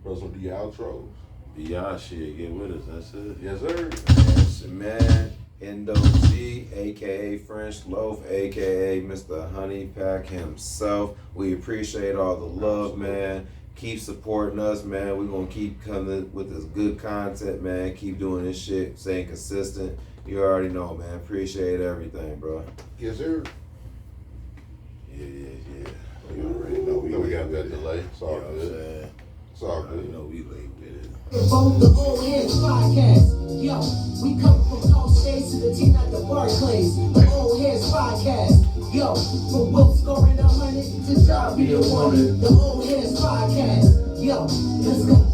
Bros, will do your outros. Y'all shit, get with us. That's it. Yes, sir. Yes, man. Endo G, aka French Loaf, aka Mr. Honey Pack himself. We appreciate all the love, man. Keep supporting us, man. We're gonna keep coming with this good content, man. Keep doing this shit, staying consistent. You already know, man. Appreciate everything, bro. Yes, sir. Yeah. You already know. We got that delay. It's all good. It's all good. You know we late with it. Both the Old Heads podcast. Yo, we come from all states to the team at the Barclays. The Old Heads podcast. Yo, from Will scoring 100 to Josh. job be a woman. The Old Heads Podcast. Yo, let's go.